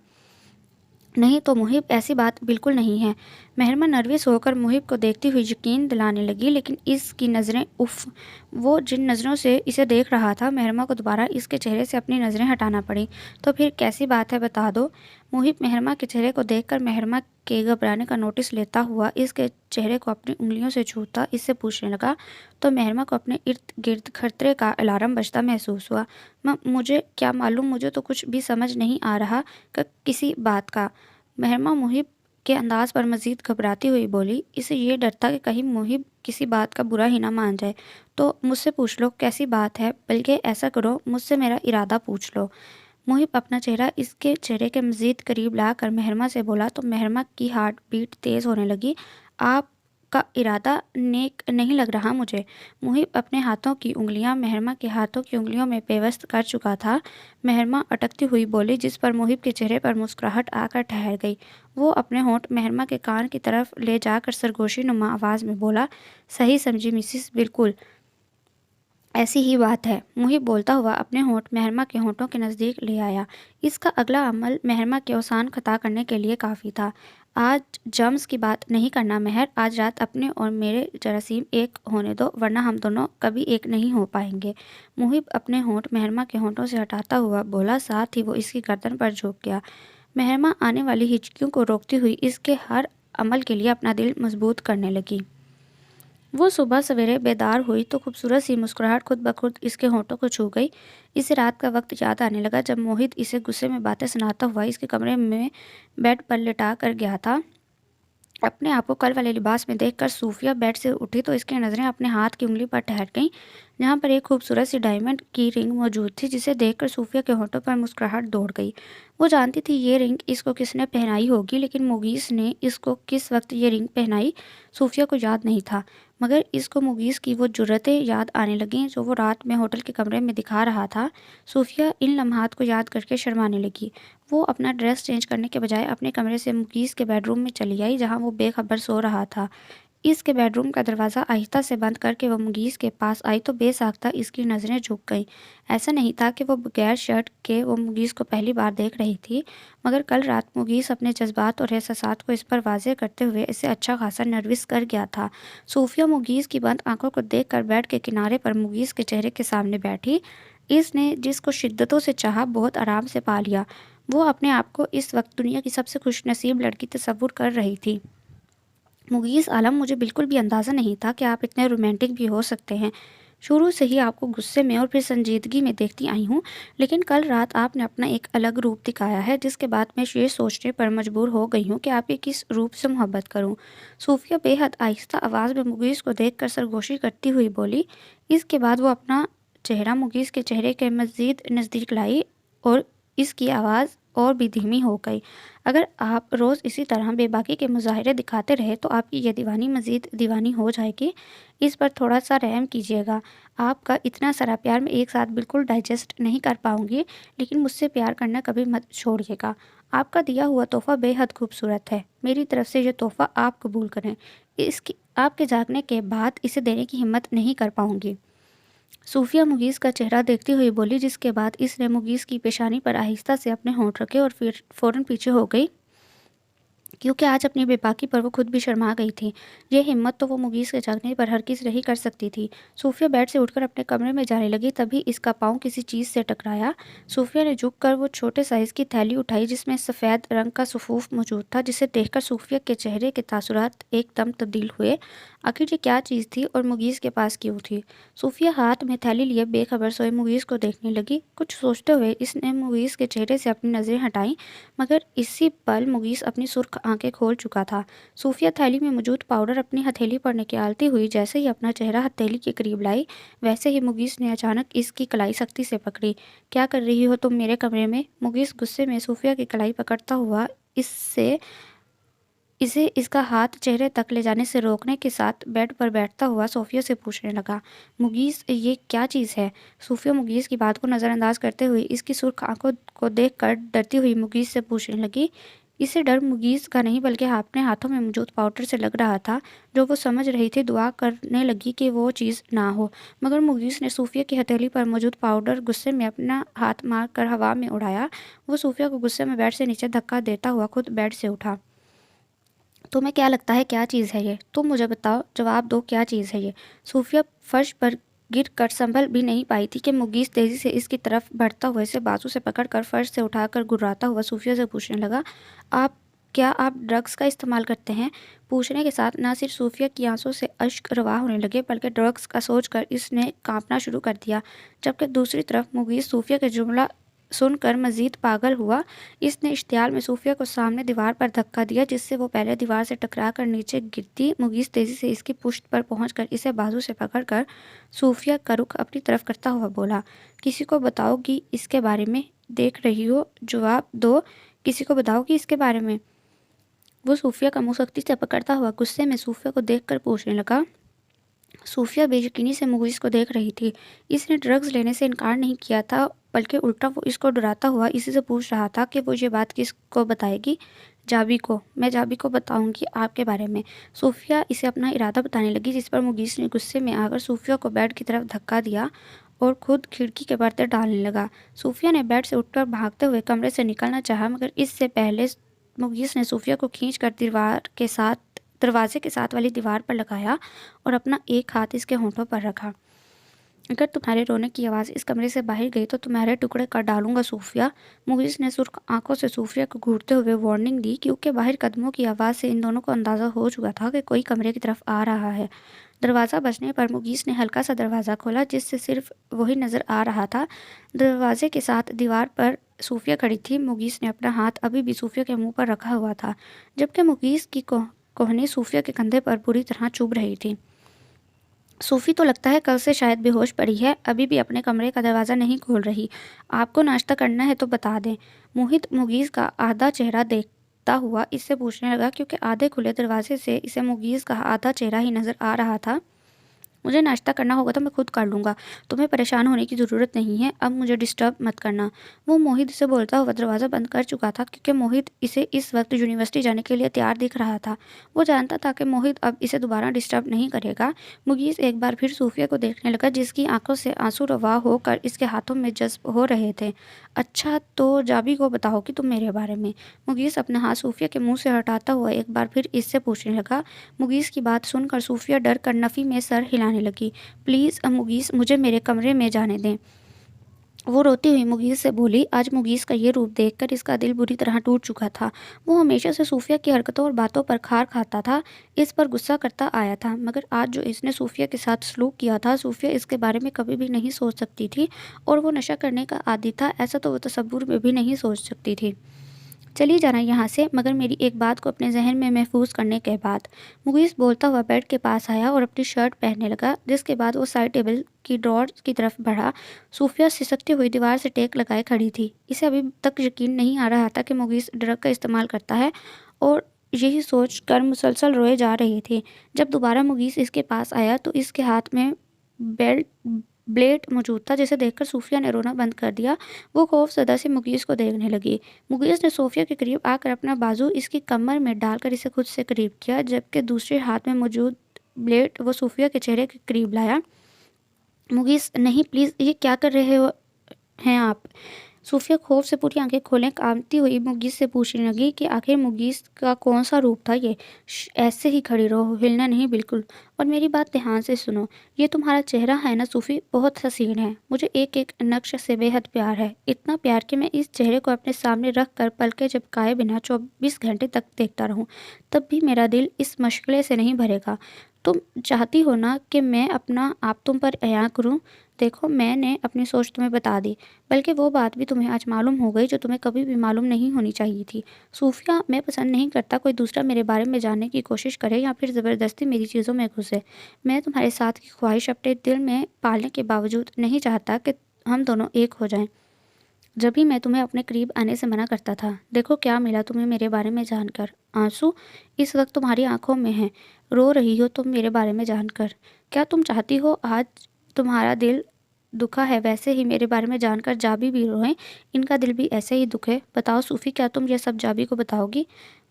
نہیں تو محب، ایسی بات بالکل نہیں ہے۔ مہرما نروس ہو کر محب کو دیکھتی ہوئی یقین دلانے لگی، لیکن اس کی نظریں وہ جن نظروں سے اسے دیکھ رہا تھا، مہرما کو دوبارہ اس کے چہرے سے اپنی نظریں ہٹانا پڑی۔ تو پھر کیسی بات ہے بتا دو۔ محب مہرما کے چہرے کو دیکھ کر مہرما کے گھبرانے کا نوٹس لیتا ہوا اس کے چہرے کو اپنی انگلیوں سے چھوتا اس سے پوچھنے لگا تو مہرما کو اپنے ارد گرد خطرے کا الارم بجتا محسوس ہوا۔ مجھے کیا معلوم، مجھے تو کچھ بھی سمجھ نہیں آ رہا کہ کسی بات کا۔ مہرما محب کے انداز پر مزید گھبراتی ہوئی بولی۔ اسے یہ ڈر تھا کہ کہیں محب کسی بات کا برا ہی نہ مان جائے۔ تو مجھ سے پوچھ لو کیسی بات ہے، بلکہ ایسا کرو مجھ سے میرا ارادہ پوچھ لو۔ محب اپنا چہرہ اس کے چہرے کے مزید قریب لا کر مہرما سے بولا تو مہرما کی ہارٹ بیٹ تیز ہونے لگی۔ آپ کا ارادہ نیک نہیں لگ رہا مجھے۔ محب اپنے ہاتھوں کی انگلیاں مہرما کے ہاتھوں کی انگلیوں میں پیوست کر چکا تھا۔ مہرما اٹکتی ہوئی بولی، جس پر محب کے چہرے پر مسکراہٹ آ کر ٹھہر گئی۔ وہ اپنے ہونٹ مہرما کے کان کی طرف لے جا کر سرگوشی نما آواز میں بولا، صحیح سمجھی مسز، بالکل ایسی ہی بات ہے۔ محب بولتا ہوا اپنے ہونٹ مہرما کے ہونٹوں کے نزدیک لے آیا۔ اس کا اگلا عمل مہرما کے اوسان خطا کرنے کے لیے کافی تھا۔ آج جرمز کی بات نہیں کرنا مہر، آج رات اپنے اور میرے جراثیم ایک ہونے دو، ورنہ ہم دونوں کبھی ایک نہیں ہو پائیں گے۔ محب اپنے ہونٹ مہرما کے ہونٹوں سے ہٹاتا ہوا بولا، ساتھ ہی وہ اس کی گردن پر جھک گیا۔ مہرما آنے والی ہچکیوں کو روکتی ہوئی اس کے ہر عمل کے لیے اپنا دل مضبوط کرنے لگی۔ وہ صبح سویرے بیدار ہوئی تو خوبصورت سی مسکراہٹ خود بخود اس کے ہونٹوں کو چھو گئی۔ اسے رات کا وقت یاد آنے لگا جب موہت اسے غصے میں باتیں سناتا ہوا اس کے کمرے میں بیڈ پر لٹا کر گیا تھا۔ اپنے آپ کو کل والے لباس میں دیکھ کر صوفیہ بیڈ سے اٹھی تو اس کی نظریں اپنے ہاتھ کی انگلی پر ٹھہر گئیں جہاں پر ایک خوبصورت سی ڈائمنڈ کی رنگ موجود تھی، جسے دیکھ کر صوفیہ کے ہونٹوں پر مسکراہٹ دوڑ گئی۔ وہ جانتی تھی یہ رنگ اس کو کس نے پہنائی ہوگی، لیکن مغیث نے اس کو کس وقت یہ رنگ پہنائی صوفیہ کو یاد نہیں تھا، مگر اس کو مغیث کی وہ جرأتیں یاد آنے لگیں جو وہ رات میں ہوٹل کے کمرے میں دکھا رہا تھا۔ صوفیہ ان لمحات کو یاد کر کے شرمانے لگی۔ وہ اپنا ڈریس چینج کرنے کے بجائے اپنے کمرے سے مغیث کے بیڈ روم میں چلی آئی جہاں وہ بے خبر سو رہا تھا۔ اس کے بیڈ روم کا دروازہ آہستہ سے بند کر کے وہ مغیث کے پاس آئی تو بے ساختہ اس کی نظریں جھک گئیں۔ ایسا نہیں تھا کہ وہ بغیر شرٹ کے وہ مغیث کو پہلی بار دیکھ رہی تھی، مگر کل رات مغیث اپنے جذبات اور احساسات کو اس پر واضح کرتے ہوئے اسے اچھا خاصا نروس کر گیا تھا۔ صوفیہ مغیث کی بند آنکھوں کو دیکھ کر بیڈ کے کنارے پر مغیث کے چہرے کے سامنے بیٹھی۔ اس نے جس کو شدتوں سے چاہا بہت آرام سے پا لیا۔ وہ اپنے آپ کو اس وقت دنیا کی سب سے خوش نصیب لڑکی تصور کر رہی تھی۔ مغیث عالم، مجھے بالکل بھی اندازہ نہیں تھا کہ آپ اتنے رومانٹک بھی ہو سکتے ہیں۔ شروع سے ہی آپ کو غصے میں اور پھر سنجیدگی میں دیکھتی آئی ہوں، لیکن کل رات آپ نے اپنا ایک الگ روپ دکھایا ہے جس کے بعد میں یہ سوچنے پر مجبور ہو گئی ہوں کہ آپ کے کس روپ سے محبت کروں۔ صوفیہ بے حد آہستہ آواز میں مغیث کو دیکھ کر سرگوشی کرتی ہوئی بولی۔ اس کے بعد وہ اپنا چہرہ مغیث کے چہرے کے مزید نزدیک لائی اور اس کی آواز اور بھی دھیمی ہو گئی۔ اگر آپ روز اسی طرح بے باکی کے مظاہرے دکھاتے رہے تو آپ کی یہ دیوانی مزید دیوانی ہو جائے گی۔ اس پر تھوڑا سا رحم کیجیے گا۔ آپ کا اتنا سارا پیار میں ایک ساتھ بالکل ڈائجسٹ نہیں کر پاؤں گی، لیکن مجھ سے پیار کرنا کبھی مت چھوڑیے گا۔ آپ کا دیا ہوا تحفہ بے حد خوبصورت ہے۔ میری طرف سے یہ تحفہ آپ قبول کریں۔ آپ کے جاگنے کے بعد اسے دینے کی ہمت نہیں کر پاؤں گی۔ صوفیہ مغیث کا چہرہ دیکھتی ہوئی بولی، جس کے بعد اس نے مغیث کی پیشانی پر آہستہ سے اپنے ہونٹ رکھے اور پھر فوراً پیچھے ہو گئی، کیونکہ آج اپنی بے باکی پر وہ خود بھی شرما گئی تھی۔ یہ ہمت تو وہ مغیث کے جاگنے پر ہرگز نہیں کر سکتی تھی۔ صوفیہ بیڈ سے اٹھ کر اپنے کمرے میں جانے لگی، تبھی اس کا پاؤں کسی چیز سے ٹکرایا۔ صوفیہ نے جھک کر وہ چھوٹے سائز کی تھیلی اٹھائی جس میں سفید رنگ کا صفوف موجود تھا، جسے دیکھ کر صوفیہ کے چہرے کے تاثرات ایک دم تبدیل ہوئے۔ آخر یہ کیا چیز تھی اور مغیث کے پاس کیوں تھی؟ صوفیہ ہاتھ میں تھیلی لیے بے خبر سوئے مغیث کو دیکھنے لگی۔ کچھ سوچتے ہوئے اس نے مغیث کے چہرے سے اپنی نظریں ہٹائیں، مگر اسی پل مغیث اپنی سرخ آنکھیں کھول چکا تھا۔ صوفیہ تھیلی میں موجود پاؤڈر اپنی ہتھیلی پر نکالتی ہوئی جیسے ہی اپنا چہرہ ہتھیلی کے قریب لائی، ویسے ہی مغیث نے اچانک اس کی کلائی سختی سے پکڑی۔ کیا کر رہی ہو تم میرے کمرے میں؟ مغیث غصے میں صوفیہ کی کلائی پکڑتا ہوا اسے اس کا ہاتھ چہرے تک لے جانے سے روکنے کے ساتھ بیڈ پر بیٹھتا ہوا صوفیہ سے پوچھنے لگا۔ مغیث، یہ کیا چیز ہے؟ صوفیہ مغیث کی بات کو نظر انداز کرتے ہوئے اس کی سرخ آنکھوں کو دیکھ کر ڈرتی ہوئی مغیث سے پوچھنے لگی۔ اسے ڈر مغیث کا نہیں بلکہ اپنے ہاتھوں میں موجود پاؤڈر سے لگ رہا تھا، جو وہ سمجھ رہی تھی دعا کرنے لگی کہ وہ چیز نہ ہو، مگر مغیث نے صوفیہ کی ہتھیلی پر موجود پاؤڈر غصے میں اپنا ہاتھ مار کر ہوا میں اڑایا۔ وہ صوفیہ کو غصے میں بیڈ سے نیچے دھکا دیتا ہوا خود بیڈ سے اٹھا۔ تمہیں کیا لگتا ہے کیا چیز ہے یہ؟ تم مجھے بتاؤ، جواب دو، کیا چیز ہے یہ؟ صوفیہ فرش پر گر کر سنبھل بھی نہیں پائی تھی کہ مغیث تیزی سے اس کی طرف بڑھتا ہوا اسے بازو سے پکڑ کر فرش سے اٹھا کر گراتا ہوا صوفیہ سے پوچھنے لگا، کیا آپ ڈرگس کا استعمال کرتے ہیں؟ پوچھنے کے ساتھ نہ صرف صوفیہ کی آنسوں سے اشک رواں ہونے لگے بلکہ ڈرگس کا سوچ کر اس نے کانپنا شروع کر دیا، جبکہ دوسری طرف مغیث صوفیہ کے جملہ سن کر مزید پاگل ہوا۔ اس نے اشتعال میں صوفیہ کو سامنے دیوار پر دھکا دیا، جس سے وہ پہلے دیوار سے ٹکرا کر نیچے گرتی۔ مغیث تیزی سے اس کی پشت پر پہنچ کر اسے بازو سے پکڑ کر صوفیہ کا رخ اپنی طرف کرتا ہوا بولا، کسی کو بتاؤ گی اس کے بارے میں؟ دیکھ رہی ہو، جواب دو، کسی کو بتاؤ گی اس کے بارے میں؟ وہ صوفیہ کا منہ سختی سے پکڑتا ہوا غصے میں صوفیہ کو دیکھ کر پوچھنے لگا۔ صوفیہ بے یقینی سے مغیث کو دیکھ رہی تھی۔ اس نے ڈرگز لینے سے انکار نہیں کیا تھا، بلکہ الٹا وہ اس کو ڈراتا ہوا اسی سے پوچھ رہا تھا کہ وہ یہ بات کس کو بتائے گی۔ جابی کو۔ میں جابی کو بتاؤں گی آپ کے بارے میں۔ صوفیہ اسے اپنا ارادہ بتانے لگی، جس پر مغیث نے غصے میں آ کر صوفیہ کو بیڈ کی طرف دھکا دیا اور خود کھڑکی کے پردے ڈالنے لگا۔ صوفیہ نے بیڈ سے اٹھ کر بھاگتے ہوئے کمرے سے نکلنا چاہا، مگر اس سے پہلے مغیث نے صوفیہ کو کھینچ کر دروازے کے ساتھ والی دیوار پر لگایا اور اپنا ایک ہاتھ اس کے ہونٹوں پر رکھا۔ اگر تمہارے رونے کی آواز اس کمرے سے باہر گئی تو تمہارے ٹکڑے کر ڈالوں گا صوفیہ۔ مغیث نے سرخ آنکھوں سے صوفیہ کو گھورتے ہوئے وارننگ دی، کیونکہ باہر قدموں کی آواز سے ان دونوں کو اندازہ ہو چکا تھا کہ کوئی کمرے کی طرف آ رہا ہے۔ دروازہ بجنے پر مغیث نے ہلکا سا دروازہ کھولا، جس سے صرف وہی نظر آ رہا تھا۔ دروازے کے ساتھ دیوار پر صوفیہ کھڑی تھی۔ مغیث نے اپنا ہاتھ ابھی بھی صوفیہ کے منہ پر رکھا ہوا تھا، جبکہ مغیث کی کوہنی صوفیہ کے کندھے پر بری طرح چبھ رہی تھی۔ صوفی تو لگتا ہے کل سے شاید بے ہوش پڑی ہے، ابھی بھی اپنے کمرے کا دروازہ نہیں کھول رہی۔ آپ کو ناشتہ کرنا ہے تو بتا دیں۔ موہت مغیث کا آدھا چہرہ دیکھتا ہوا اس سے پوچھنے لگا، کیونکہ آدھے کھلے دروازے سے اسے مغیث کا آدھا چہرہ ہی نظر آ رہا تھا۔ مجھے ناشتہ کرنا ہوگا تو میں خود کر لوں گا، تمہیں پریشان ہونے کی ضرورت نہیں ہے، اب مجھے ڈسٹرب مت کرنا۔ وہ موہت سے بولتا ہوا دروازہ بند کر چکا تھا کیونکہ موہت اسے اس وقت یونیورسٹی جانے کے لیے تیار دکھ رہا تھا۔ وہ جانتا تھا کہ موہت اب اسے دوبارہ ڈسٹرب نہیں کرے گا۔ مغیث ایک بار پھر صوفیہ کو دیکھنے لگا جس کی آنکھوں سے آنسو روا ہو کر اس کے ہاتھوں میں جذب ہو رہے تھے۔ اچھا تو جابی کو بتاؤ کہ تم میرے بارے میں۔ مغیث اپنا ہاتھ صوفیہ کے منہ سے ہٹاتا ہوا ایک بار پھر اس سے پوچھنے لگا۔ مغیث کی بات سن کر صوفیہ ڈر کر نفی میں سر ہلانے لگی۔ پلیز مغیث مجھے میرے کمرے میں جانے دیں۔ وہ روتی ہوئی مغیث سے بولی۔ آج مغیث کا یہ روپ دیکھ کر اس کا دل بری طرح ٹوٹ چکا تھا۔ وہ ہمیشہ سے صوفیہ کی حرکتوں اور باتوں پر کھار کھاتا تھا، اس پر غصہ کرتا آیا تھا، مگر آج جو اس نے صوفیہ کے ساتھ سلوک کیا تھا، صوفیہ اس کے بارے میں کبھی بھی نہیں سوچ سکتی تھی، اور وہ نشہ کرنے کا عادی تھا، ایسا تو وہ تصور میں بھی نہیں سوچ سکتی تھی۔ چلی جانا یہاں سے، مگر میری ایک بات کو اپنے ذہن میں محفوظ کرنے کے بعد۔ مغیث بولتا ہوا بیڈ کے پاس آیا اور اپنی شرٹ پہننے لگا، جس کے بعد وہ سائڈ ٹیبل کی ڈرار کی طرف بڑھا۔ صوفیہ سسکتی ہوئی دیوار سے ٹیک لگائے کھڑی تھی۔ اسے ابھی تک یقین نہیں آ رہا تھا کہ مغیث ڈرگ کا استعمال کرتا ہے، اور یہی سوچ کر مسلسل روئے جا رہی تھی۔ جب دوبارہ مغیث اس کے پاس آیا تو اس کے ہاتھ میں بلیڈ موجود تھا، جسے دیکھ کر صوفیہ نے رونا بند کر دیا۔ وہ خوف زدہ سے مغیث کو دیکھنے لگی۔ مغیث نے صوفیہ کے قریب آ کر اپنا بازو اس کی کمر میں ڈال کر اسے خود سے قریب کیا، جبکہ دوسرے ہاتھ میں موجود بلیڈ وہ صوفیہ کے چہرے کے قریب لایا۔ مغیث نہیں، پلیز، یہ کیا کر رہے ہیں آپ؟ صوفیہ خوف سے پوری آنکھیں کھولے کانپتی ہوئی مغیث سے پوچھنے لگی کہ آخر مغیث کا کون سا روپ تھا یہ؟ ایسے ہی کھڑی رہو، ہلنا نہیں بالکل، اور میری بات دھیان سے سنو۔ یہ تمہارا چہرہ ہے نا صوفی، بہت حسین ہے، مجھے ایک ایک نقش سے بے حد پیار ہے، اتنا پیار کہ میں اس چہرے کو اپنے سامنے رکھ کر پلکیں جھپکائے بنا 24 گھنٹے تک دیکھتا رہوں، تب بھی میرا دل اس مشغلے سے نہیں بھرے گا۔ تم چاہتی ہو نا کہ میں اپنا آپ تم پر عیاں کروں؟ دیکھو، میں نے اپنی سوچ تمہیں بتا دی، بلکہ وہ بات بھی تمہیں آج معلوم ہو گئی جو تمہیں کبھی بھی معلوم نہیں ہونی چاہیے تھی۔ صوفیہ، میں پسند نہیں کرتا کوئی دوسرا میرے بارے میں جاننے کی کوشش کرے یا پھر زبردستی میری چیزوں میں گھسے۔ میں تمہارے ساتھ کی خواہش اپنے دل میں پالنے کے باوجود نہیں چاہتا کہ ہم دونوں ایک ہو جائیں۔ جبھی میں تمہیں اپنے قریب آنے سے منع کرتا تھا۔ دیکھو کیا ملا تمہیں میرے بارے میں جان کر۔ آنسو اس وقت تمہاری آنکھوں میں ہیں، رو رہی ہو تم میرے بارے میں جان کر۔ کیا تم چاہتی ہو آج تمہارا دل دکھا ہے ویسے ہی میرے بارے میں جان کر جابی بھی روئیں، ان کا دل بھی ایسے ہی دکھے؟ بتاؤ صوفی، کیا تم یہ سب جابی کو بتاؤ گی؟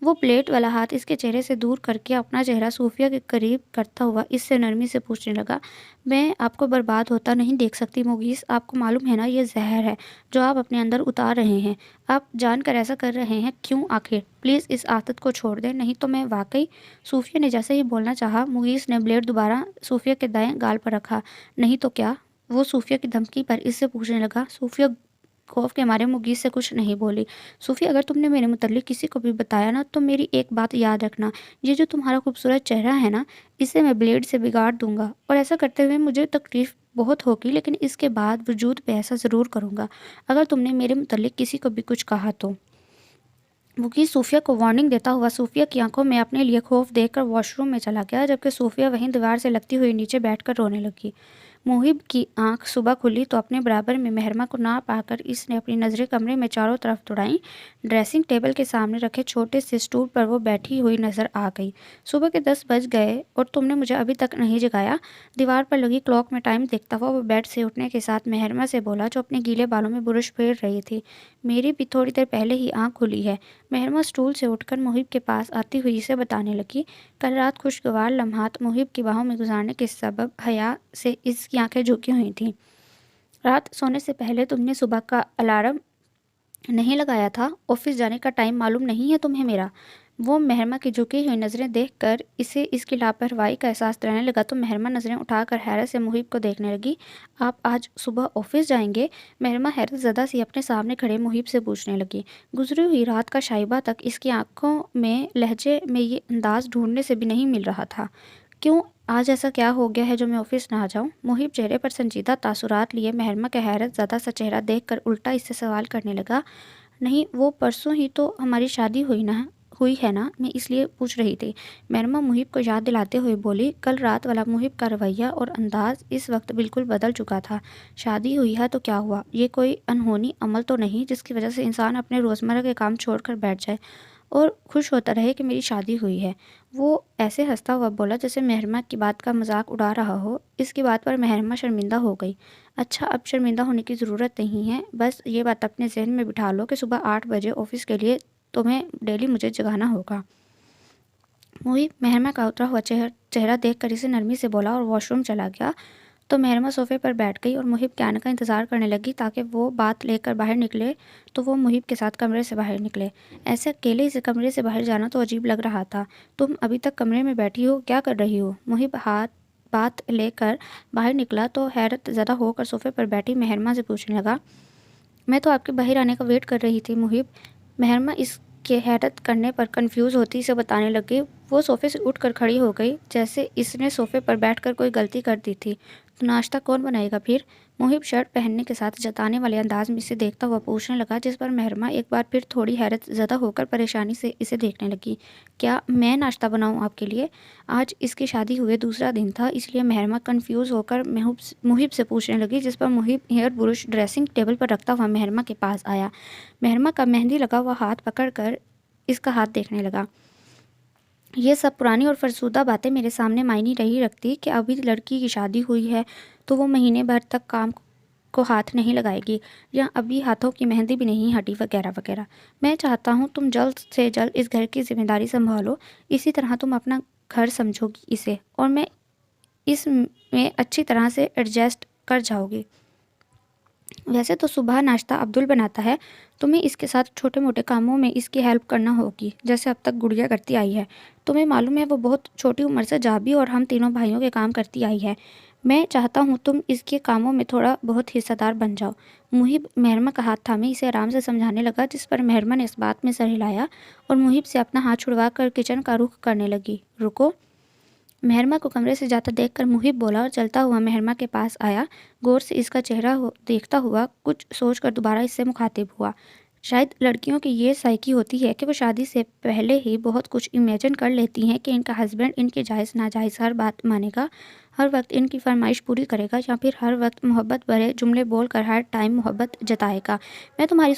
وہ پلیٹ والا ہاتھ اس کے چہرے سے دور کر کے اپنا چہرہ صوفیہ کے قریب کرتا ہوا اس سے نرمی سے پوچھنے لگا۔ میں آپ کو برباد ہوتا نہیں دیکھ سکتی مغیث، آپ کو معلوم ہے نا یہ زہر ہے جو آپ اپنے اندر اتار رہے ہیں، آپ جان کر ایسا کر رہے ہیں کیوں آخر؟ پلیز اس عادت کو چھوڑ دیں، نہیں تو میں واقعی… صوفیہ نے جیسے ہی بولنا چاہا، مغیث نے بلیڈ دوبارہ صوفیہ کے دائیں گال پر رکھا۔ نہیں تو کیا؟ وہ صوفیہ کی دھمکی پر اس سے پوچھنے لگا۔ صوفیہ خوف کے مارے مغیث سے کچھ نہیں بولی۔ صوفیہ، اگر تم نے میرے متعلق کسی کو بھی بتایا نا تو میری ایک بات یاد رکھنا، یہ جو تمہارا خوبصورت چہرہ ہے نا، اسے میں بلیڈ سے بگاڑ دوں گا، اور ایسا کرتے ہوئے مجھے تکلیف بہت ہوگی، لیکن اس کے بعد وجود پہ ایسا ضرور کروں گا اگر تم نے میرے متعلق کسی کو بھی کچھ کہا تو۔ مغیث صوفیہ کو وارننگ دیتا ہوا صوفیہ کی آنکھوں میں اپنے لیے خوف دیکھ کر واش روم میں چلا گیا، جبکہ صوفیہ وہیں دیوار سے لگتی ہوئی نیچے بیٹھ کر رونے لگی۔ محب کی آنکھ صبح کھلی تو اپنے برابر میں مہرمہ کو نہ پا کر اس نے اپنی نظریں کمرے میں چاروں طرف دوڑائیں۔ ڈریسنگ ٹیبل کے سامنے رکھے چھوٹے سے اسٹول پر وہ بیٹھی ہوئی نظر آ گئی۔ صبح کے 10 بج گئے اور تم نے مجھے ابھی تک نہیں جگایا؟ دیوار پر لگی کلاک میں ٹائم دیکھتا ہوا وہ بیڈ سے اٹھنے کے ساتھ مہرمہ سے بولا، جو اپنے گیلے بالوں میں برش پھیر رہی تھی۔ میری بھی تھوڑی دیر پہلے ہی آنکھ کھلی ہے۔ مہرمہ اسٹول سے اٹھ کر محب کے پاس آتی ہوئی اسے بتانے لگی۔ کل رات خوشگوار لمحات محب کی باہوں میں گزارنے کے سبب حیا سے اس کی آنکھیں جھکی ہوئی تھیں۔ رات سونے سے پہلے تم نے صبح کا الارم نہیں لگایا تھا؟ آفس جانے کا ٹائم معلوم نہیں ہے تمہیں میرا؟ وہ مہرمہ کی جھکی ہوئی نظریں دیکھ کر اسے اس کی لاپرواہی کا احساس دلانے لگا تو مہرمہ نظریں اٹھا کر حیرت سے محب کو دیکھنے لگی۔ آپ آج صبح آفس جائیں گے؟ مہرمہ حیرت زدہ سی اپنے سامنے کھڑے محب سے پوچھنے لگی۔ گزری ہوئی رات کا شائبہ تک اس کی آنکھوں میں لہجے میں یہ انداز ڈھونڈنے سے بھی نہیں مل رہا تھا۔ کیوں، آج ایسا کیا ہو گیا ہے جو میں آفس نہ جاؤں؟ محب چہرے پر سنجیدہ تاثرات لیے مہرمہ کا حیرت زدہ سا چہرہ دیکھ کر الٹا اس سے سوال کرنے لگا۔ نہیں، وہ پرسوں ہی تو ہماری شادی ہوئی ہے نا، میں اس لیے پوچھ رہی تھی۔ مہرمہ محب کو یاد دلاتے ہوئے بولی۔ کل رات والا محب کا رویہ اور انداز اس وقت بالکل بدل چکا تھا۔ شادی ہوئی ہے تو کیا ہوا، یہ کوئی انہونی عمل تو نہیں جس کی وجہ سے انسان اپنے روزمرہ کے کام چھوڑ کر بیٹھ جائے اور خوش ہوتا رہے کہ میری شادی ہوئی ہے۔ وہ ایسے ہنستا ہوا بولا جیسے مہرمہ کی بات کا مذاق اڑا رہا ہو۔ اس کی بات پر مہرمہ شرمندہ ہو گئی۔ اچھا، اب شرمندہ ہونے کی ضرورت نہیں ہے، بس یہ بات اپنے ذہن میں بٹھا لو کہ صبح 8 بجے آفس کے لیے تمہیں ڈیلی مجھے جگانا ہوگا۔ محب مہرمہ کا اترا ہوا چہرہ دیکھ کر اسے نرمی سے بولا اور واش روم چلا گیا۔ تو مہرمہ صوفے پر بیٹھ گئی اور محب کے آنے کا انتظار کرنے لگی تاکہ وہ بات لے کر باہر نکلے تو وہ محب کے ساتھ کمرے سے باہر نکلے۔ ایسے اکیلے اسے کمرے سے باہر جانا تو عجیب لگ رہا تھا۔ تم ابھی تک کمرے میں بیٹھی ہو، کیا کر رہی ہو؟ محب بات لے کر باہر نکلا تو حیرت زدہ ہو کر صوفے پر بیٹھی مہرمہ سے پوچھنے لگا، میں تو آپ کے باہر آنے کا ویٹ کر رہی تھی محب۔ مہرمہ اس کے حیرت کرنے پر کنفیوز ہوتی اسے بتانے لگی۔ وہ صوفے سے اٹھ کر کھڑی ہو گئی جیسے اس نے صوفے پر بیٹھ کر کوئی غلطی کر دی تھی۔ تو ناشتہ کون بنائے گا پھر؟ محب شرٹ پہننے کے ساتھ جتانے والے انداز میں اسے دیکھتا ہوا پوچھنے لگا، جس پر مہرمہ ایک بار پھر تھوڑی حیرت زدہ ہو کر پریشانی سے اسے دیکھنے لگی۔ کیا میں ناشتہ بناؤں آپ کے لیے؟ آج اس کی شادی ہوئے دوسرا دن تھا، اس لیے مہرمہ کنفیوز ہو کر محب سے پوچھنے لگی، جس پر محب ہیئر برش ڈریسنگ ٹیبل پر رکھتا ہوا مہرمہ کے پاس آیا۔ مہرمہ کا مہندی لگا ہوا ہاتھ پکڑ کر اس کا ہاتھ دیکھنے لگا۔ یہ سب پرانی اور فرسودہ باتیں میرے سامنے معنی نہیں رکھتی کہ ابھی لڑکی کی شادی ہوئی ہے تو وہ مہینے بھر تک کام کو ہاتھ نہیں لگائے گی، یا ابھی ہاتھوں کی مہندی بھی نہیں ہٹی، وغیرہ وغیرہ۔ میں چاہتا ہوں تم جلد سے جلد اس گھر کی ذمہ داری سنبھالو، اسی طرح تم اپنا گھر سمجھو گی اسے، اور میں اس میں اچھی طرح سے ایڈجسٹ کر جاؤ گی۔ ویسے تو صبح ناشتہ عبدل بناتا ہے، تمہیں اس کے ساتھ چھوٹے موٹے کاموں میں اس کی ہیلپ کرنا ہوگی جیسے اب تک گڑیا کرتی آئی ہے۔ تمہیں معلوم ہے وہ بہت چھوٹی عمر سے جابی اور ہم تینوں بھائیوں کے کام کرتی آئی ہے۔ میں چاہتا ہوں تم اس کے کاموں میں تھوڑا بہت حصہ دار بن جاؤ۔ محب مہرمہ کا ہاتھ تھامے اسے آرام سے سمجھانے لگا، جس پر مہرمہ نے اس بات میں سر ہلایا اور محب سے اپنا ہاتھ چھڑوا کر کچن کا رخ کرنے لگی۔ رکو! مہرمہ کو کمرے سے جاتا دیکھ کر محب بولا اور چلتا ہوا مہرمہ کے پاس آیا۔ غور سے اس کا چہرہ دیکھتا ہوا کچھ سوچ کر دوبارہ اس سے مخاطب ہوا۔ شاید لڑکیوں کی یہ سائیکی ہوتی ہے کہ وہ شادی سے پہلے ہی بہت کچھ امیجن کر لیتی ہیں کہ ان کا ہسبینڈ ان کے جائز ناجائز ہر بات مانے گا، ہر وقت ان کی فرمائش پوری کرے گا، یا پھر ہر وقت محبت بھرے جملے بول کر ہر ٹائم محبت جتائے گا۔ میں تمہاری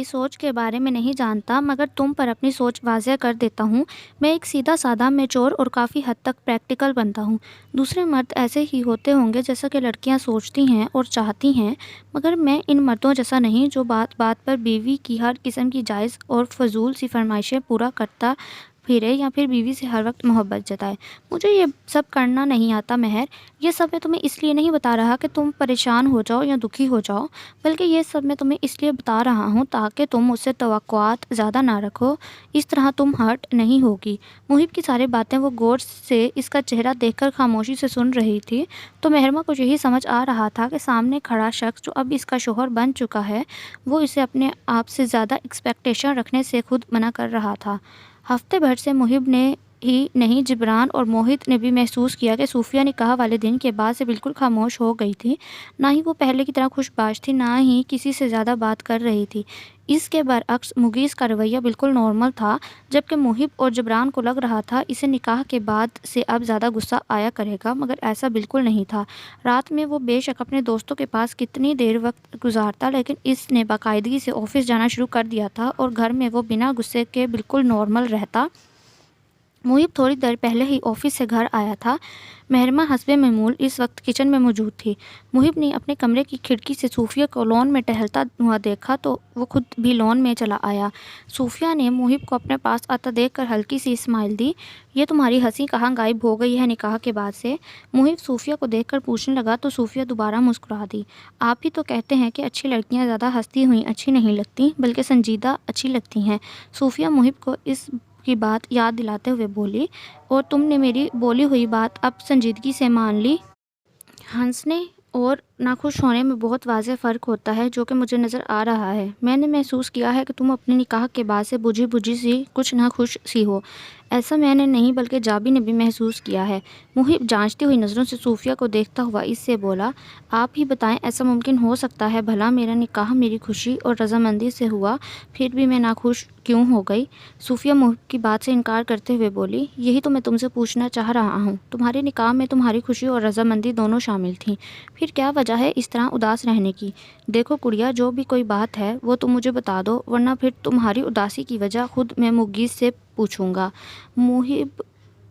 سوچ کے بارے میں نہیں جانتا، مگر تم پر اپنی سوچ واضح کر دیتا ہوں۔ میں ایک سیدھا سادہ، میچور اور کافی حد تک پریکٹیکل بنتا ہوں۔ دوسرے مرد ایسے ہی ہوتے ہوں گے جیسا کہ لڑکیاں سوچتی ہیں اور چاہتی ہیں، مگر میں ان مردوں جیسا نہیں جو بات بات پر بیوی کی ہر قسم کی جائز اور فضول سی فرمائشیں پورا کرتا پھرے، یا پھر بیوی سے ہر وقت محبت جتائے۔ مجھے یہ سب کرنا نہیں آتا مہر۔ یہ سب میں تمہیں اس لیے نہیں بتا رہا کہ تم پریشان ہو جاؤ یا دکھی ہو جاؤ، بلکہ یہ سب میں تمہیں اس لیے بتا رہا ہوں تاکہ تم مجھ سے توقعات زیادہ نہ رکھو، اس طرح تم ہرٹ نہیں ہوگی۔ محب کی ساری باتیں وہ غور سے اس کا چہرہ دیکھ کر خاموشی سے سن رہی تھی، تو مہرمہ کو یہی سمجھ آ رہا تھا کہ سامنے کھڑا شخص جو اب اس کا شوہر بن چکا ہے، وہ اسے اپنے آپ سے زیادہ ایکسپیکٹیشن رکھنے سے خود منع کر رہا تھا۔ ہفتے بھر سے محب نے ہی نہیں، جبران اور موہت نے بھی محسوس کیا کہ صوفیہ نکاح والے دن کے بعد سے بالکل خاموش ہو گئی تھی۔ نہ ہی وہ پہلے کی طرح خوش باش تھی، نہ ہی کسی سے زیادہ بات کر رہی تھی۔ اس کے برعکس مغیث کا رویہ بالکل نارمل تھا، جبکہ محب اور جبران کو لگ رہا تھا اسے نکاح کے بعد سے اب زیادہ غصہ آیا کرے گا، مگر ایسا بالکل نہیں تھا۔ رات میں وہ بے شک اپنے دوستوں کے پاس کتنی دیر وقت گزارتا، لیکن اس نے باقاعدگی سے آفس جانا شروع کر دیا تھا اور گھر میں وہ بنا غصے کے بالکل نارمل رہتا۔ محب تھوڑی دیر پہلے ہی آفس سے گھر آیا تھا۔ مہرمہ حسب معمول اس وقت کچن میں موجود تھی۔ محب نے اپنے کمرے کی کھڑکی سے صوفیہ کو لان میں ٹہلتا ہوا دیکھا تو وہ خود بھی لان میں چلا آیا۔ صوفیہ نے محب کو اپنے پاس آتا دیکھ کر ہلکی سی اسمائل دی۔ یہ تمہاری ہنسی کہاں غائب ہو گئی ہے نکاح کے بعد سے؟ محب صوفیہ کو دیکھ کر پوچھنے لگا تو صوفیہ دوبارہ مسکرا دی۔ آپ ہی تو کہتے ہیں کہ اچھی لڑکیاں زیادہ ہنستی ہوئی اچھی نہیں لگتی، بلکہ سنجیدہ اچھی لگتی ہیں۔ صوفیہ محب کو اس کی بات یاد دلاتے ہوئے بولی، اور تم نے میری بولی ہوئی بات اب سنجیدگی سے مان لی۔ ہنسنے اور ناخوش ہونے میں بہت واضح فرق ہوتا ہے، جو کہ مجھے نظر آ رہا ہے۔ میں نے محسوس کیا ہے کہ تم اپنے نکاح کے بعد سے بجھی بجھی سی، کچھ ناخوش سی ہو۔ ایسا میں نے نہیں بلکہ جابی نے بھی محسوس کیا ہے۔ محب جانچتی ہوئی نظروں سے صوفیہ کو دیکھتا ہوا اس سے بولا، آپ ہی بتائیں ایسا ممکن ہو سکتا ہے بھلا؟ میرا نکاح میری خوشی اور رضامندی سے ہوا، پھر بھی میں ناخوش کیوں ہو گئی؟ صوفیہ محب کی بات سے انکار کرتے ہوئے بولی، یہی تو میں تم سے پوچھنا چاہ رہا ہوں۔ تمہارے نکاح میں تمہاری خوشی اور رضامندی دونوں شامل تھیں، پھر کیا وجہ وجہ ہے اس طرح اداس رہنے کی؟ دیکھو گڑیا، جو بھی کوئی بات ہے وہ تم مجھے بتا دو، ورنہ پھر تمہاری اداسی کی وجہ خود میں مغیث سے پوچھوں گا۔ محب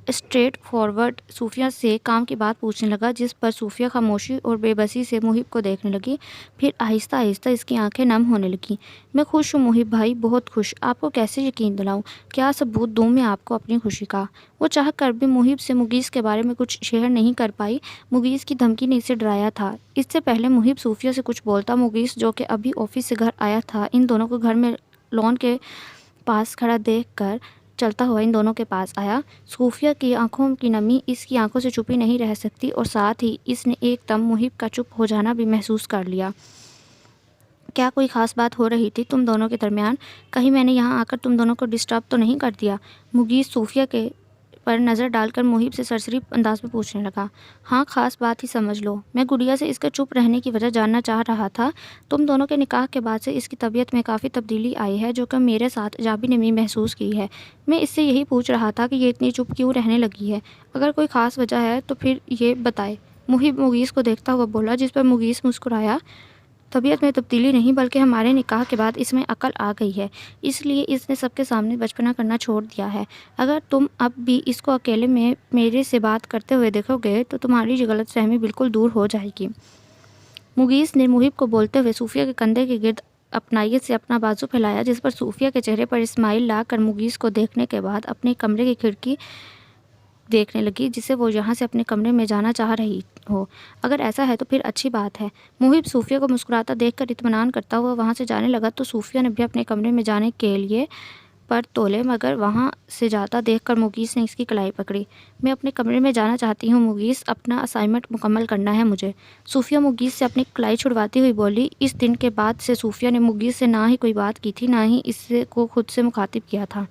اسٹریٹ فارورڈ صوفیہ سے کام کی بات پوچھنے لگا، جس پر صوفیہ خاموشی اور بے بسی سے محب کو دیکھنے لگی۔ پھر آہستہ آہستہ اس کی آنکھیں نم ہونے لگیں۔ میں خوش ہوں محب بھائی، بہت خوش۔ آپ کو کیسے یقین دلاؤں؟ کیا ثبوت دوں میں آپ کو اپنی خوشی کا؟ وہ چاہ کر بھی محب سے مغیث کے بارے میں کچھ شیئر نہیں کر پائی۔ مغیث کی دھمکی نے اسے ڈرایا تھا۔ اس سے پہلے محب صوفیہ سے کچھ بولتا، مغیث جو کہ ابھی آفس سے گھر آیا تھا ان دونوں کو گھر میں لان کے پاس کھڑا دیکھ کر چلتا ہوا ان دونوں کے پاس آیا۔ صوفیہ کی آنکھوں کی نمی اس کی آنکھوں سے چھپی نہیں رہ سکتی اور ساتھ ہی اس نے ایک دم محب کا چپ ہو جانا بھی محسوس کر لیا۔ کیا کوئی خاص بات ہو رہی تھی تم دونوں کے درمیان؟ کہیں میں نے یہاں آ کر تم دونوں کو ڈسٹرب تو نہیں کر دیا؟ مغیث صوفیہ کے پر نظر ڈال کر محب سے سرسری انداز میں پوچھنے لگا۔ ہاں، خاص بات ہی سمجھ لو۔ میں گڑیا سے اس کے چپ رہنے کی وجہ جاننا چاہ رہا تھا۔ تم دونوں کے نکاح کے بعد سے اس کی طبیعت میں کافی تبدیلی آئی ہے، جو کہ میرے ساتھ جابی نے بھی محسوس کی ہے۔ میں اس سے یہی پوچھ رہا تھا کہ یہ اتنی چپ کیوں رہنے لگی ہے؟ اگر کوئی خاص وجہ ہے تو پھر یہ بتائے۔ محب مغیث کو دیکھتا ہوا بولا، جس پر مغیث مسکرایا۔ طبیعت میں تبدیلی نہیں، بلکہ ہمارے نکاح کے بعد اس میں عقل آ گئی ہے، اس لیے اس نے سب کے سامنے بچپنا کرنا چھوڑ دیا ہے۔ اگر تم اب بھی اس کو اکیلے میں میرے سے بات کرتے ہوئے دیکھو گے تو تمہاری یہ غلط فہمی بالکل دور ہو جائے گی۔ مغیث نے محب کو بولتے ہوئے صوفیہ کے کندھے کے گرد اپنائیت سے اپنا بازو پھیلایا، جس پر صوفیہ کے چہرے پر اسمائل لا کر مغیث کو دیکھنے کے بعد اپنے کمرے کی کھڑکی دیکھنے لگی، جسے وہ یہاں سے اپنے کمرے میں جانا چاہ رہی ہو۔ اگر ایسا ہے تو پھر اچھی بات ہے۔ محب صوفیہ کو مسکراتا دیکھ کر اطمینان کرتا ہوا وہاں سے جانے لگا تو صوفیہ نے بھی اپنے کمرے میں جانے کے لیے پر تولے، مگر وہاں سے جاتا دیکھ کر مغیث نے اس کی کلائی پکڑی۔ میں اپنے کمرے میں جانا چاہتی ہوں مغیث، اپنا اسائنمنٹ مکمل کرنا ہے مجھے۔ صوفیہ مغیث سے اپنی کلائی چھڑواتی ہوئی بولی۔ اس دن کے بعد سے صوفیہ نے مغیث سے نہ ہی کوئی بات کی تھی، نہ ہی اس کو خود سے مخاطب کیا تھا۔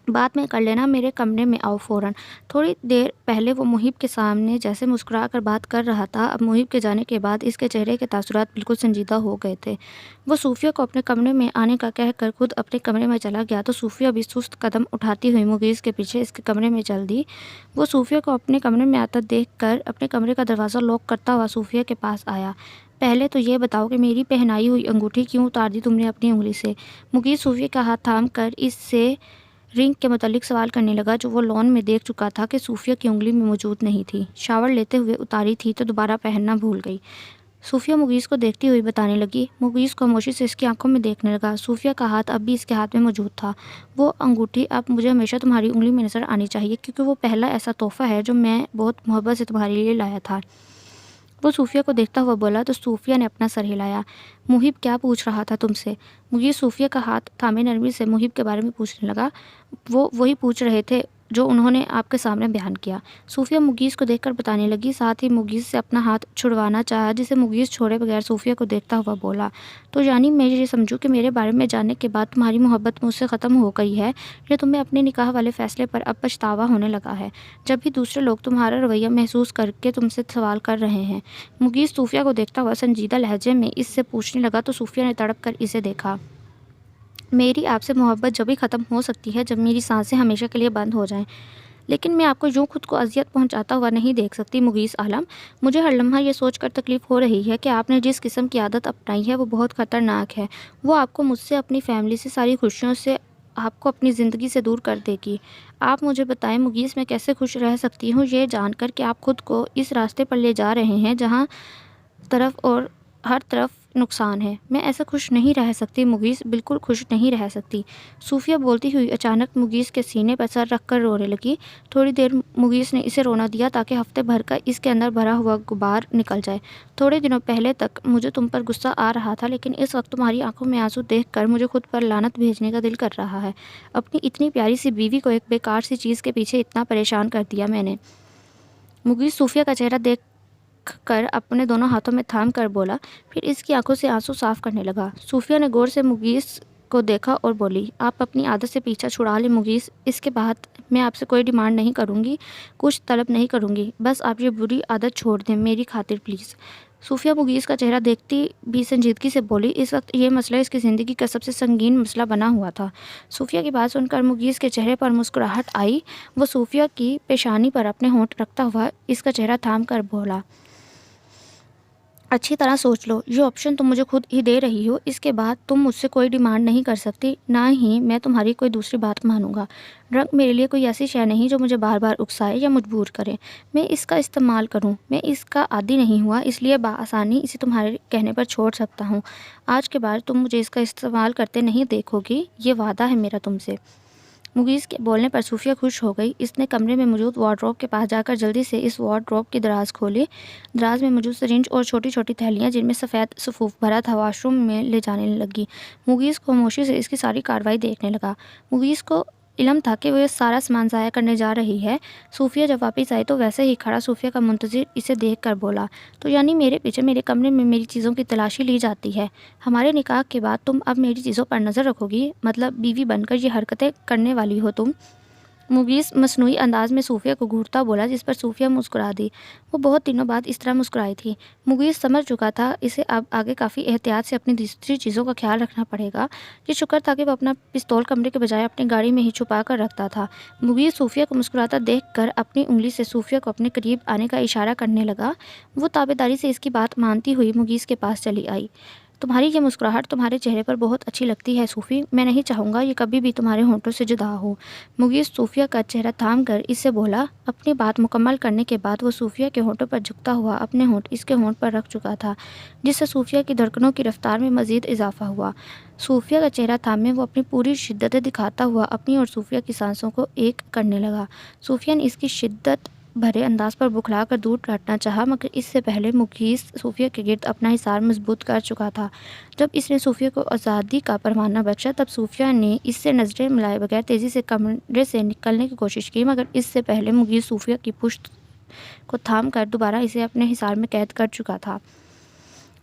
بعد میں کر لینا، میرے کمرے میں آؤ فوراً۔ تھوڑی دیر پہلے وہ محب کے سامنے جیسے مسکرا کر بات کر رہا تھا، اب محب کے جانے کے بعد اس کے چہرے کے تاثرات بالکل سنجیدہ ہو گئے تھے۔ وہ صوفیہ کو اپنے کمرے میں آنے کا کہہ کر خود اپنے کمرے میں چلا گیا تو صوفیہ بھی سست قدم اٹھاتی ہوئی مغیث کے پیچھے اس کے کمرے میں چل دی۔ وہ صوفیہ کو اپنے کمرے میں آتا دیکھ کر اپنے کمرے کا دروازہ لاک کرتا ہوا صوفیہ کے پاس آیا۔ پہلے تو یہ بتاؤ کہ میری پہنائی ہوئی انگوٹھی کیوں اتار دی تم نے اپنی انگلی سے؟ مغیث صوفیہ کا ہاتھ تھام کر اس سے رنگ کے متعلق سوال کرنے لگا، جو وہ لان میں دیکھ چکا تھا کہ صوفیہ کی انگلی میں موجود نہیں تھی۔ شاور لیتے ہوئے اتاری تھی تو دوبارہ پہننا بھول گئی، صوفیہ مغیث کو دیکھتی ہوئی بتانے لگی۔ مغیث خاموشی سے اس کی آنکھوں میں دیکھنے لگا۔ صوفیہ کا ہاتھ اب بھی اس کے ہاتھ میں موجود تھا۔ وہ انگوٹھی اب مجھے ہمیشہ تمہاری انگلی میں نظر آنی چاہیے، کیونکہ وہ پہلا ایسا تحفہ ہے جو میں بہت محبت سے تمہارے لیے لایا تھا۔ وہ صوفیہ کو دیکھتا ہوا بولا تو صوفیہ نے اپنا سر ہلایا۔ محب کیا پوچھ رہا تھا تم سے؟ مغیث صوفیہ کا ہاتھ تھامے نرمی سے محب کے بارے میں پوچھنے لگا۔ وہ وہی پوچھ رہے تھے جو انہوں نے آپ کے سامنے بیان کیا، صوفیہ مغیث کو دیکھ کر بتانے لگی، ساتھ ہی مغیث سے اپنا ہاتھ چھڑوانا چاہا، جسے مغیث چھوڑے بغیر صوفیہ کو دیکھتا ہوا بولا۔ تو یعنی میں یہ سمجھوں کہ میرے بارے میں جاننے کے بعد تمہاری محبت مجھ سے ختم ہو گئی ہے، یا تمہیں اپنے نکاح والے فیصلے پر اب پچھتاوا ہونے لگا ہے، جب بھی دوسرے لوگ تمہارا رویہ محسوس کر کے تم سے سوال کر رہے ہیں؟ مغیث صوفیہ کو دیکھتا ہوا سنجیدہ لہجے میں اس سے پوچھنے لگا تو صوفیہ نے تڑپ کر اسے دیکھا۔ میری آپ سے محبت جب ہی ختم ہو سکتی ہے جب میری سانسیں ہمیشہ کے لیے بند ہو جائیں، لیکن میں آپ کو یوں خود کو اذیت پہنچاتا ہوا نہیں دیکھ سکتی مغیث عالم۔ مجھے ہر لمحہ یہ سوچ کر تکلیف ہو رہی ہے کہ آپ نے جس قسم کی عادت اپنائی ہے وہ بہت خطرناک ہے۔ وہ آپ کو مجھ سے، اپنی فیملی سے، ساری خوشیوں سے، آپ کو اپنی زندگی سے دور کر دے گی۔ آپ مجھے بتائیں مغیث، میں کیسے خوش رہ سکتی ہوں یہ جان کر کہ آپ خود کو اس راستے پر لے جا رہے ہیں جہاں طرف اور ہر طرف نقصان ہے؟ میں ایسا خوش نہیں رہ سکتی مغیث، بالکل خوش نہیں رہ سکتی۔ صوفیہ بولتی ہوئی اچانک مغیث کے سینے پر سر رکھ کر رونے لگی۔ تھوڑی دیر مغیث نے اسے رونا دیا تاکہ ہفتے بھر کا اس کے اندر بھرا ہوا غبار نکل جائے۔ تھوڑے دنوں پہلے تک مجھے تم پر غصہ آ رہا تھا، لیکن اس وقت تمہاری آنکھوں میں آنسو دیکھ کر مجھے خود پر لعنت بھیجنے کا دل کر رہا ہے۔ اپنی اتنی پیاری سی بیوی کو ایک بیکار سی چیز کے پیچھے اتنا پریشان کر دیا میں نے۔ مغیث صوفیہ کا چہرہ دیکھ کر اپنے دونوں ہاتھوں میں تھام کر بولا، پھر اس کی آنکھوں سے آنسو صاف کرنے لگا۔ صوفیہ نے غور سے مغیث کو دیکھا اور بولی، آپ اپنی عادت سے پیچھا چھڑا لیں مغیث، اس کے بعد میں آپ سے کوئی ڈیمانڈ نہیں کروں گی، کچھ طلب نہیں کروں گی، بس آپ یہ بری عادت چھوڑ دیں میری خاطر پلیز۔ صوفیہ مغیث کا چہرہ دیکھتی بھی سنجیدگی سے بولی۔ اس وقت یہ مسئلہ اس کی زندگی کا سب سے سنگین مسئلہ بنا ہوا تھا۔ صوفیہ کی بات سن کر مغیث کے چہرے پر مسکراہٹ آئی۔ وہ صوفیہ کی پیشانی پر اپنے ہونٹ رکھتا ہوا اس کا چہرہ تھام کر بولا، اچھی طرح سوچ لو، یہ آپشن تم مجھے خود ہی دے رہی ہو، اس کے بعد تم مجھ سے کوئی ڈیمانڈ نہیں کر سکتی، نہ ہی میں تمہاری کوئی دوسری بات مانوں گا۔ ڈرگ میرے لیے کوئی ایسی شے نہیں جو مجھے بار بار اکسائے یا مجبور کرے۔ میں اس کا استعمال کروں، میں اس کا عادی نہیں ہوا، اس لیے بآسانی اسے تمہارے کہنے پر چھوڑ سکتا ہوں۔ آج کے بعد تم مجھے اس کا استعمال کرتے نہیں دیکھو گی، یہ وعدہ ہے میرا تم سے۔ مغیث کے بولنے پر صوفیہ خوش ہو گئی۔ اس نے کمرے میں موجود وارڈروب کے پاس جا کر جلدی سے اس وارڈروب کی دراز کھولی۔ دراز میں موجود سرنج اور چھوٹی چھوٹی تھیلیاں جن میں سفید صفوف بھرا تھا واش روم میں لے جانے لگی۔ مغیث خاموشی سے اس کی ساری کارروائی دیکھنے لگا۔ مغیث کو علم تھا کہ وہ یہ سارا سامان ضائع کرنے جا رہی ہے۔ صوفیہ جب واپس آئی تو ویسے ہی کھڑا صوفیہ کا منتظر اسے دیکھ کر بولا، تو یعنی میرے پیچھے میرے کمرے میں میری چیزوں کی تلاشی لی جاتی ہے؟ ہمارے نکاح کے بعد تم اب میری چیزوں پر نظر رکھو گی؟ مطلب بیوی بن کر یہ حرکتیں کرنے والی ہو تم؟ مغیث مصنوعی انداز میں صوفیہ کو گھورتا بولا، جس پر صوفیہ مسکرا دی۔ وہ بہت دنوں بعد اس طرح مسکرائی تھی۔ مغیث سمجھ چکا تھا اسے اب آگے کافی احتیاط سے اپنی دوسری چیزوں کا خیال رکھنا پڑے گا۔ یہ شکر تھا کہ وہ اپنا پستول کمرے کے بجائے اپنی گاڑی میں ہی چھپا کر رکھتا تھا۔ مغیث صوفیہ کو مسکراتا دیکھ کر اپنی انگلی سے صوفیہ کو اپنے قریب آنے کا اشارہ کرنے لگا۔ وہ تابعداری سے اس کی بات مانتی ہوئی مغیث کے پاس چلی آئی۔ تمہاری یہ مسکراہٹ تمہارے چہرے پر بہت اچھی لگتی ہے صوفی، میں نہیں چاہوں گا یہ کبھی بھی تمہارے ہونٹوں سے جدا ہو۔ مغیث صوفیہ کا چہرہ تھام کر اس سے بولا۔ اپنی بات مکمل کرنے کے بعد وہ صوفیہ کے ہونٹوں پر جھکتا ہوا اپنے ہونٹ اس کے ہونٹ پر رکھ چکا تھا، جس سے صوفیہ کی دھڑکنوں کی رفتار میں مزید اضافہ ہوا۔ صوفیہ کا چہرہ تھامے وہ اپنی پوری شدت دکھاتا ہوا اپنی اور صوفیہ کی سانسوں کو ایک کرنے لگا۔ صوفیہ نے اس کی شدت بھرے انداز پر بکھلا کر دور ہٹنا چاہا، مگر اس سے پہلے مغیث صوفیہ کے گرد اپنا حصار مضبوط کر چکا تھا۔ جب اس نے صوفیہ کو آزادی کا پروانہ بخشا تب صوفیہ نے اس سے نظریں ملائے بغیر تیزی سے کمرے سے نکلنے کی کوشش کی، مگر اس سے پہلے مغیث صوفیہ کی پشت کو تھام کر دوبارہ اسے اپنے حصار میں قید کر چکا تھا۔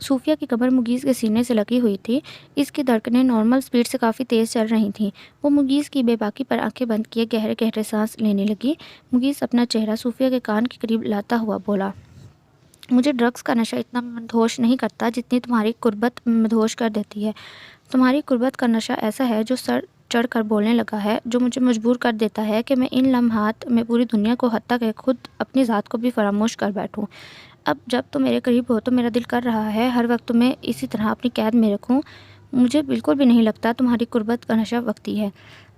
صوفیہ کی کمر مغیث کے سینے سے لگی ہوئی تھی، اس کی دھڑکنیں نارمل سپیڈ سے کافی تیز چل رہی تھیں۔ وہ مغیث کی بے باکی پر آنکھیں بند کیے گہرے گہرے سانس لینے لگی۔ مغیث اپنا چہرہ صوفیہ کے کان کے قریب لاتا ہوا بولا، مجھے ڈرگس کا نشہ اتنا مدہوش نہیں کرتا جتنی تمہاری قربت مدہوش کر دیتی ہے۔ تمہاری قربت کا نشہ ایسا ہے جو سر چڑھ کر بولنے لگا ہے، جو مجھے مجبور کر دیتا ہے کہ میں ان لمحات میں پوری دنیا کو حتیٰ کہ خود اپنی ذات کو بھی فراموش کر بیٹھوں۔ اب جب تم میرے قریب ہو تو میرا دل کر رہا ہے ہر وقت تمہیں اسی طرح اپنی قید میں رکھوں۔ مجھے بالکل بھی نہیں لگتا تمہاری قربت کا نشہ وقتی ہے۔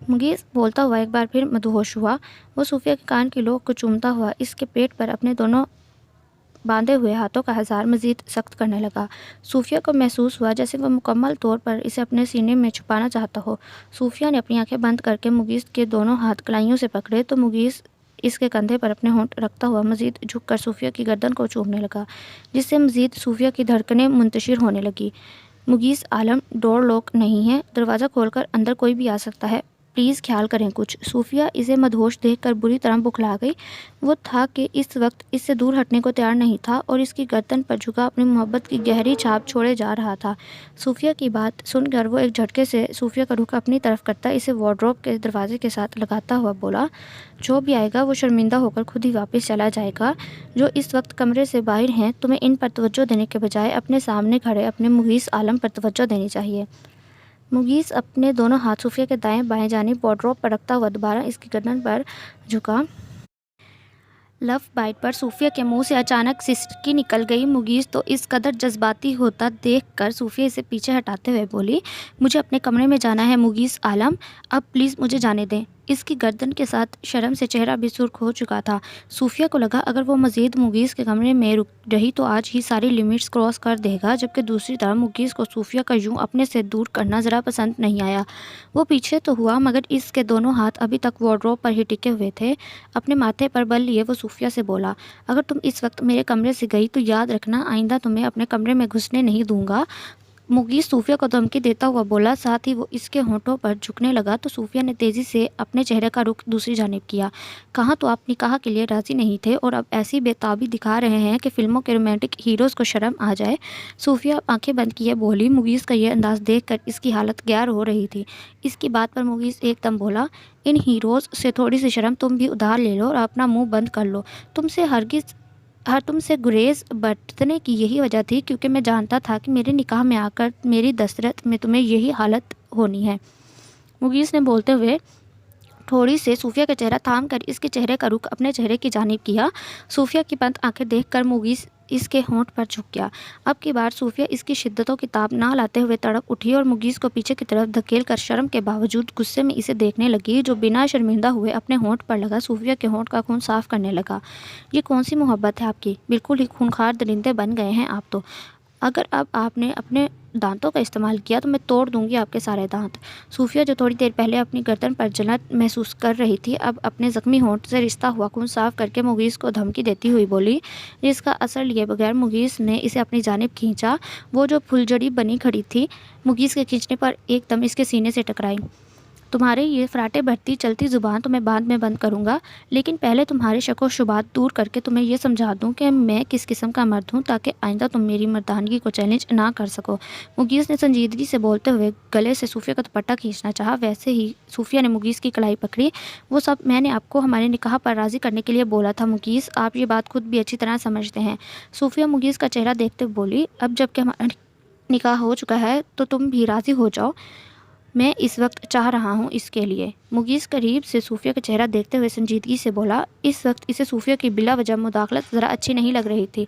مغیث بولتا ہوا ایک بار پھر مدہوش ہوا۔ وہ صوفیہ کے کان کی لوک کو چومتا ہوا اس کے پیٹ پر اپنے دونوں باندھے ہوئے ہاتھوں کا حصار مزید سخت کرنے لگا۔ صوفیہ کو محسوس ہوا جیسے وہ مکمل طور پر اسے اپنے سینے میں چھپانا چاہتا ہو۔ صوفیہ نے اپنی آنکھیں بند کر کے مغیث کے دونوں ہاتھ کلائیوں سے پکڑے تو مغیث اس کے کندھے پر اپنے ہونٹ رکھتا ہوا مزید جھک کر صوفیہ کی گردن کو چومنے لگا، جس سے مزید صوفیہ کی دھڑکنیں منتشر ہونے لگی۔ مغیث عالم ڈور لوک نہیں ہے، دروازہ کھول کر اندر کوئی بھی آ سکتا ہے، پلیز خیال کریں کچھ۔ صوفیہ اسے مدہوش دیکھ کر بری طرح بکھلا گئی۔ وہ تھا کہ اس وقت اس سے دور ہٹنے کو تیار نہیں تھا اور اس کی گردن پر جھکا اپنی محبت کی گہری چھاپ چھوڑے جا رہا تھا۔ صوفیہ کی بات سن کر وہ ایک جھٹکے سے صوفیہ کا رخ اپنی طرف کرتا اسے وارڈروب کے دروازے کے ساتھ لگاتا ہوا بولا، جو بھی آئے گا وہ شرمندہ ہو کر خود ہی واپس چلا جائے گا۔ جو اس وقت کمرے سے باہر ہیں تمہیں ان پر توجہ دینے کے بجائے اپنے سامنے کھڑے اپنے مغیث عالم پر توجہ دینی چاہیے۔ مغیث اپنے دونوں ہاتھ صوفیہ کے دائیں بائیں جانب وارڈروب پر رکھتا ہوا دوبارہ اس کی گردن پر جھکا۔ لو بائٹ پر صوفیہ کے منہ سے اچانک سسکی نکل گئی۔ مغیث تو اس قدر جذباتی ہوتا دیکھ کر صوفیہ اسے پیچھے ہٹاتے ہوئے بولی، مجھے اپنے کمرے میں جانا ہے مغیث عالم، اب پلیز مجھے جانے دیں۔ اس کی گردن کے ساتھ شرم سے چہرہ بھی سرخ ہو چکا تھا۔ صوفیہ کو لگا اگر وہ مزید مغیث کے کمرے میں رہی تو آج ہی ساری لمٹس کراس کر دے گا، جبکہ دوسری طرف مغیث کو صوفیہ کا یوں اپنے سے دور کرنا ذرا پسند نہیں آیا۔ وہ پیچھے تو ہوا مگر اس کے دونوں ہاتھ ابھی تک وارڈروب پر ہی ٹکے ہوئے تھے۔ اپنے ماتھے پر بل لیے وہ صوفیہ سے بولا، اگر تم اس وقت میرے کمرے سے گئی تو یاد رکھنا آئندہ تمہیں اپنے کمرے میں گھسنے نہیں دوں گا۔ مغیث صوفیہ کو دھمکی دیتا ہوا بولا، ساتھ ہی وہ اس کے ہونٹوں پر جھکنے لگا تو صوفیہ نے تیزی سے اپنے چہرے کا رخ دوسری جانب کیا۔ کہاں تو آپ نکاح کے لیے راضی نہیں تھے اور اب ایسی بے تابی دکھا رہے ہیں کہ فلموں کے رومانٹک ہیروز کو شرم آ جائے۔ صوفیہ آنکھیں بند کیے بولی۔ مغیث کا یہ انداز دیکھ کر اس کی حالت گیر ہو رہی تھی۔ اس کی بات پر مغیث ایک دم بولا، ان ہیروز سے تھوڑی سی شرم تم بھی ادھار لے لو اور اپنا منہ بند کر لو۔ تم سے گریز برتنے کی یہی وجہ تھی کیونکہ میں جانتا تھا کہ میرے نکاح میں آ کر میری دسترت میں تمہیں یہی حالت ہونی ہے۔ مغیث نے بولتے ہوئے تھوڑی سے صوفیہ کا چہرہ تھام کر اس کے چہرے کا رخ اپنے چہرے کی جانب کیا۔ صوفیہ کی بند آنکھیں دیکھ کر مغیث اس کے ہونٹ پر جھک گیا۔ اب کی بار صوفیہ اس کی شدتوں کی تاب نہ لاتے ہوئے تڑپ اٹھی اور مغیث کو پیچھے کی طرف دھکیل کر شرم کے باوجود غصے میں اسے دیکھنے لگی، جو بنا شرمندہ ہوئے اپنے ہونٹ پر لگا صوفیہ کے ہونٹ کا خون صاف کرنے لگا۔ یہ کون سی محبت ہے آپ کی؟ بالکل ہی خونخوار درندے بن گئے ہیں آپ تو۔ اگر اب آپ نے اپنے دانتوں کا استعمال کیا تو میں توڑ دوں گی آپ کے سارے دانت۔ صوفیہ جو تھوڑی دیر پہلے اپنی گردن پر جلن محسوس کر رہی تھی، اب اپنے زخمی ہونٹ سے رستا ہوا خون صاف کر کے مغیث کو دھمکی دیتی ہوئی بولی، جس کا اثر لیے بغیر مغیث نے اسے اپنی جانب کھینچا۔ وہ جو پھلجھڑی بنی کھڑی تھی مغیث کے کھینچنے پر ایک دم اس کے سینے سے ٹکرائی۔ تمہارے یہ فراٹے بھرتی چلتی زبان تو میں بعد میں بند کروں گا، لیکن پہلے تمہارے شک و شبہات دور کر کے تمہیں یہ سمجھا دوں کہ میں کس قسم کا مرد ہوں، تاکہ آئندہ تم میری مردانگی کو چیلنج نہ کر سکو۔ مغیث نے سنجیدگی سے بولتے ہوئے گلے سے صوفیہ کا دوپٹہ کھینچنا چاہا، ویسے ہی صوفیہ نے مغیث کی کلائی پکڑی۔ وہ سب میں نے آپ کو ہمارے نکاح پر راضی کرنے کے لیے بولا تھا مغیث، آپ یہ بات خود بھی اچھی طرح سمجھتے ہیں۔ صوفیہ مغیث کا چہرہ دیکھتے ہوئے بولی، اب جب کہ ہمارا نکاح ہو چکا ہے تو تم بھی راضی ہو جاؤ، میں اس وقت چاہ رہا ہوں اس کے لیے۔ مغیث قریب سے صوفیہ کا چہرہ دیکھتے ہوئے سنجیدگی سے بولا۔ اس وقت اسے صوفیہ کی بلا وجہ مداخلت ذرا اچھی نہیں لگ رہی تھی۔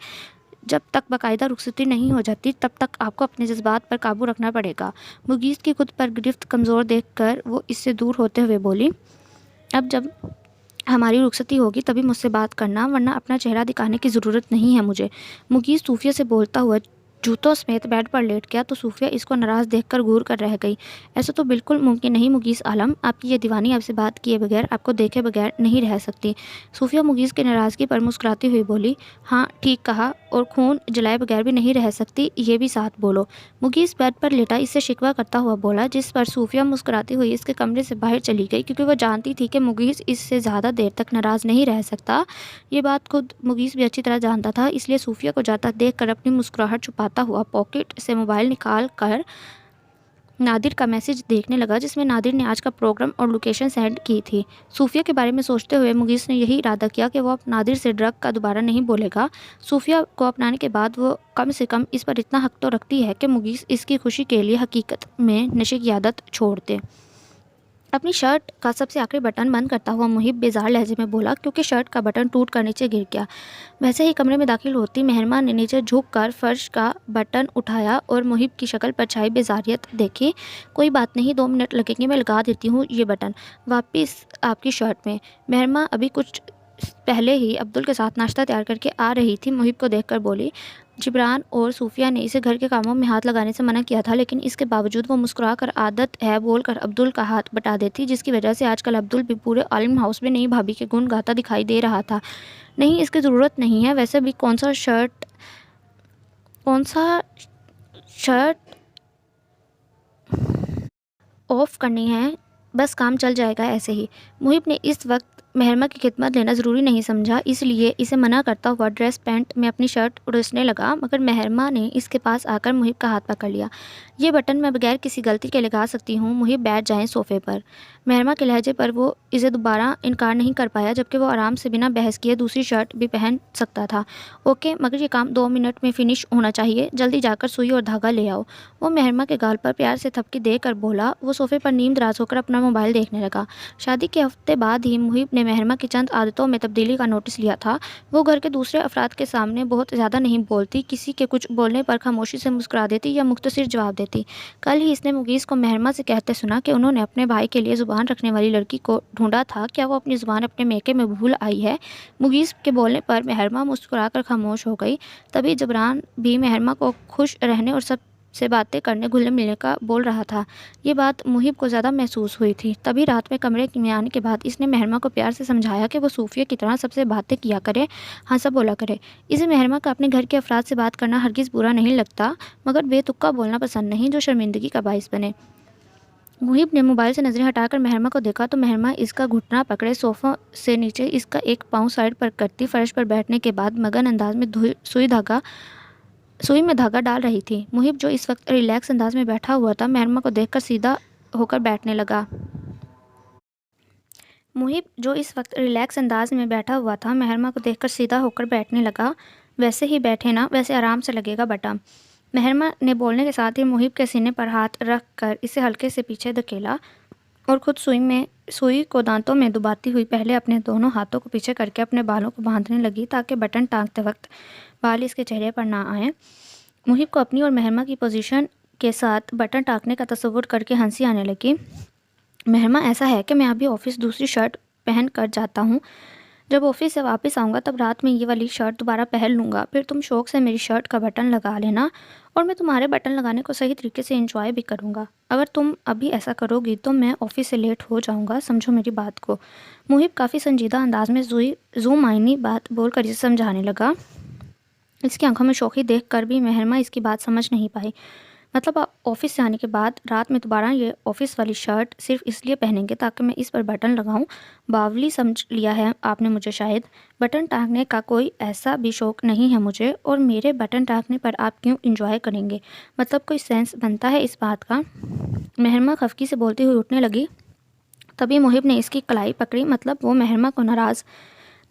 جب تک باقاعدہ رخصتی نہیں ہو جاتی تب تک آپ کو اپنے جذبات پر قابو رکھنا پڑے گا۔ مغیث کی خود پر گرفت کمزور دیکھ کر وہ اس سے دور ہوتے ہوئے بولی، اب جب ہماری رخصتی ہوگی تبھی مجھ سے بات کرنا، ورنہ اپنا چہرہ دکھانے کی ضرورت نہیں ہے مجھے۔ مغیث صوفیہ سے بولتا ہوا جوتوں سمیت بیڈ پر لیٹ گیا تو صوفیہ اس کو ناراض دیکھ کر گور کر رہ گئی۔ ایسا تو بالکل ممکن نہیں مغیث عالم، آپ کی یہ دیوانی آپ سے بات کیے بغیر، آپ کو دیکھے بغیر نہیں رہ سکتی۔ صوفیہ مغیث کی ناراضگی پر مسکراتی ہوئی بولی، ہاں ٹھیک کہا، اور خون جلائے بغیر بھی نہیں رہ سکتی، یہ بھی ساتھ بولو۔ مغیث بیڈ پر لیٹا اس سے شکوہ کرتا ہوا بولا، جس پر صوفیہ مسکراتی ہوئی اس کے کمرے سے باہر چلی گئی، کیونکہ وہ جانتی تھی کہ مغیث اس سے زیادہ دیر تک ناراض نہیں رہ سکتا۔ یہ بات خود مغیث بھی اچھی طرح جانتا تھا، اس لیے صوفیہ کو جاتا دیکھ کر اپنی مسکراہٹ چھپاتا ہوا پاکٹ سے موبائل نکال کر نادر کا میسج دیکھنے لگا، جس میں نادر نے آج کا پروگرام اور لوکیشن سینڈ کی تھی۔ صوفیہ کے بارے میں سوچتے ہوئے مغیث نے یہی ارادہ کیا کہ وہ اب نادر سے ڈرگ کا دوبارہ نہیں بولے گا۔ صوفیہ کو اپنانے کے بعد وہ کم سے کم اس پر اتنا حق تو رکھتی ہے کہ مغیث اس کی خوشی کے لیے حقیقت میں نشے کی عادت چھوڑ دے۔ اپنی شرٹ کا سب سے آخری بٹن بند کرتا ہوا محب بیزار لہجے میں بولا، کیونکہ شرٹ کا بٹن ٹوٹ کر نیچے گر گیا۔ ویسے ہی کمرے میں داخل ہوتی مہرما نے نیچے جھک کر فرش کا بٹن اٹھایا اور محب کی شکل پر چھائی بیزاریت دیکھی۔ کوئی بات نہیں، 2 منٹ لگیں گے، میں لگا دیتی ہوں یہ بٹن واپس آپ کی شرٹ میں۔ مہرما ابھی کچھ پہلے ہی عبدل کے ساتھ ناشتہ تیار کر کے آ رہی تھی، محب کو دیکھ کر بولی۔ جبران اور صوفیہ نے اسے گھر کے کاموں میں ہاتھ لگانے سے منع کیا تھا، لیکن اس کے باوجود وہ مسکرا کر عادت ہے بول کر عبدل کا ہاتھ بٹا دیتی، جس کی وجہ سے آج کل عبدل بھی پورے عالم ہاؤس میں نئی بھابھی کے گن گاتا دکھائی دے رہا تھا۔ نہیں، اس کی ضرورت نہیں ہے، ویسے بھی کون سا شرٹ آف کرنی ہے، بس کام چل جائے گا ایسے ہی۔ محب نے اس وقت مہرما کی خدمت لینا ضروری نہیں سمجھا، اس لیے اسے منع کرتا ہوا ڈریس پینٹ میں اپنی شرٹ اڑسنے لگا، مگر مہرما نے اس کے پاس آ کر محب کا ہاتھ پکڑ لیا۔ یہ بٹن میں بغیر کسی غلطی کے لگا سکتی ہوں، محب بیٹھ جائیں صوفے پر۔ مہرما کے لہجے پر وہ اسے دوبارہ انکار نہیں کر پایا، جبکہ وہ آرام سے بنا بحث کیے دوسری شرٹ بھی پہن سکتا تھا۔ اوکے، مگر یہ کام 2 منٹ میں فنش ہونا چاہیے، جلدی جا کر سوئی اور دھاگا لے آؤ۔ وہ مہرما کے گال پر پیار سے تھپکی دے کر بولا۔ وہ صوفے پر نیم دراز ہو کر اپنا موبائل دیکھنے لگا۔ شادی کے ہفتے بعد ہی محب نے مہرما کی چند عادتوں میں تبدیلی کا نوٹس لیا تھا۔ وہ گھر کے دوسرے افراد کے سامنے بہت زیادہ نہیں بولتی، کسی کے کچھ بولنے پر خاموشی سے مسکرا دیتی یا مختصر جواب دیتی۔ کل ہی اس نے مغیث کو مہرما سے کہتے سنا کہ انہوں نے اپنے بھائی کے لیے زبان رکھنے والی لڑکی کو ڈھونڈا تھا، کیا وہ اپنی زبان اپنے میکے میں بھول آئی ہے؟ مغیث کے بولنے پر مہرما مسکرا کر خاموش ہو گئی۔ تبھی جبران بھی مہرما کو خوش رہنے اور سب سے باتیں کرنے گھلنے ملنے کا بول رہا تھا۔ یہ بات محب کو زیادہ محسوس ہوئی تھی۔ تبھی رات میں کمرے میں آنے کے بعد اس نے مہرما کو پیار سے سمجھایا کہ وہ صوفیہ کی طرح سب سے باتیں کیا کرے، ہنسا بولا کرے۔ اسے مہرما کا اپنے گھر کے افراد سے بات کرنا ہرگز برا نہیں لگتا، مگر بے تکا بولنا پسند نہیں جو شرمندگی کا باعث بنے۔ محب نے موبائل سے نظریں ہٹا کر مہرما کو دیکھا تو مہرما اس کا گھٹنا پکڑے صوفہ سے نیچے اس کا ایک پاؤں سائڈ پر کرتی فرش پر بیٹھنے کے بعد مگن انداز میں سوئی میں دھاگا ڈال رہی تھی۔ محب جو اس وقت ریلیکس انداز میں بیٹھا ہوا تھا مہرما کو دیکھ کر سیدھا ہو کر بیٹھنے لگا۔ ویسے ہی بیٹھے نا، ویسے آرام سے لگے گا بیٹا۔ مہرما نے بولنے کے ساتھ ہی محب کے سینے پر ہاتھ رکھ کر اسے ہلکے سے پیچھے دھکیلا اور خود سوئی کو دانتوں میں دباتی ہوئی پہلے اپنے دونوں ہاتھوں کو پیچھے کر کے اپنے بالوں کو باندھنے لگی تاکہ بٹن ٹانگتے وقت بال اس کے چہرے پر نہ آئیں۔ محب کو اپنی اور مہرما کی پوزیشن کے ساتھ بٹن ٹانگنے کا تصور کر کے ہنسی آنے لگی۔ مہرما، ایسا ہے کہ میں ابھی آفس دوسری شرٹ پہن کر جاتا ہوں، جب آفس سے واپس آؤں گا تب رات میں یہ والی شرٹ دوبارہ پہن لوں گا، پھر تم شوق سے میری شرٹ کا بٹن لگا لینا اور میں تمہارے بٹن لگانے کو صحیح طریقے سے انجوائے بھی کروں گا۔ اگر تم ابھی ایسا کرو گی تو میں آفس سے لیٹ ہو جاؤں گا، سمجھو میری بات کو۔ محب کافی سنجیدہ انداز میں زو معنی بات بول کر اسے سمجھانے لگا۔ اس کی آنکھوں میں شوخی دیکھ کر بھی مہرما اس کی بات سمجھ نہیں پائی۔ مطلب آپ آفس سے آنے کے بعد رات میں دوبارہ یہ آفس والی شرٹ صرف اس لیے پہنیں گے تاکہ میں اس پر بٹن لگاؤں؟ باولی سمجھ لیا ہے آپ نے مجھے شاید۔ بٹن ٹانگنے کا کوئی ایسا بھی شوق نہیں ہے مجھے، اور میرے بٹن ٹانگنے پر آپ کیوں انجوائے کریں گے؟ مطلب کوئی سینس بنتا ہے اس بات کا؟ مہرما خفگی سے بولتی ہوئی اٹھنے لگی، تبھی محب نے اس کی کلائی پکڑی۔ مطلب وہ مہرما کو ناراض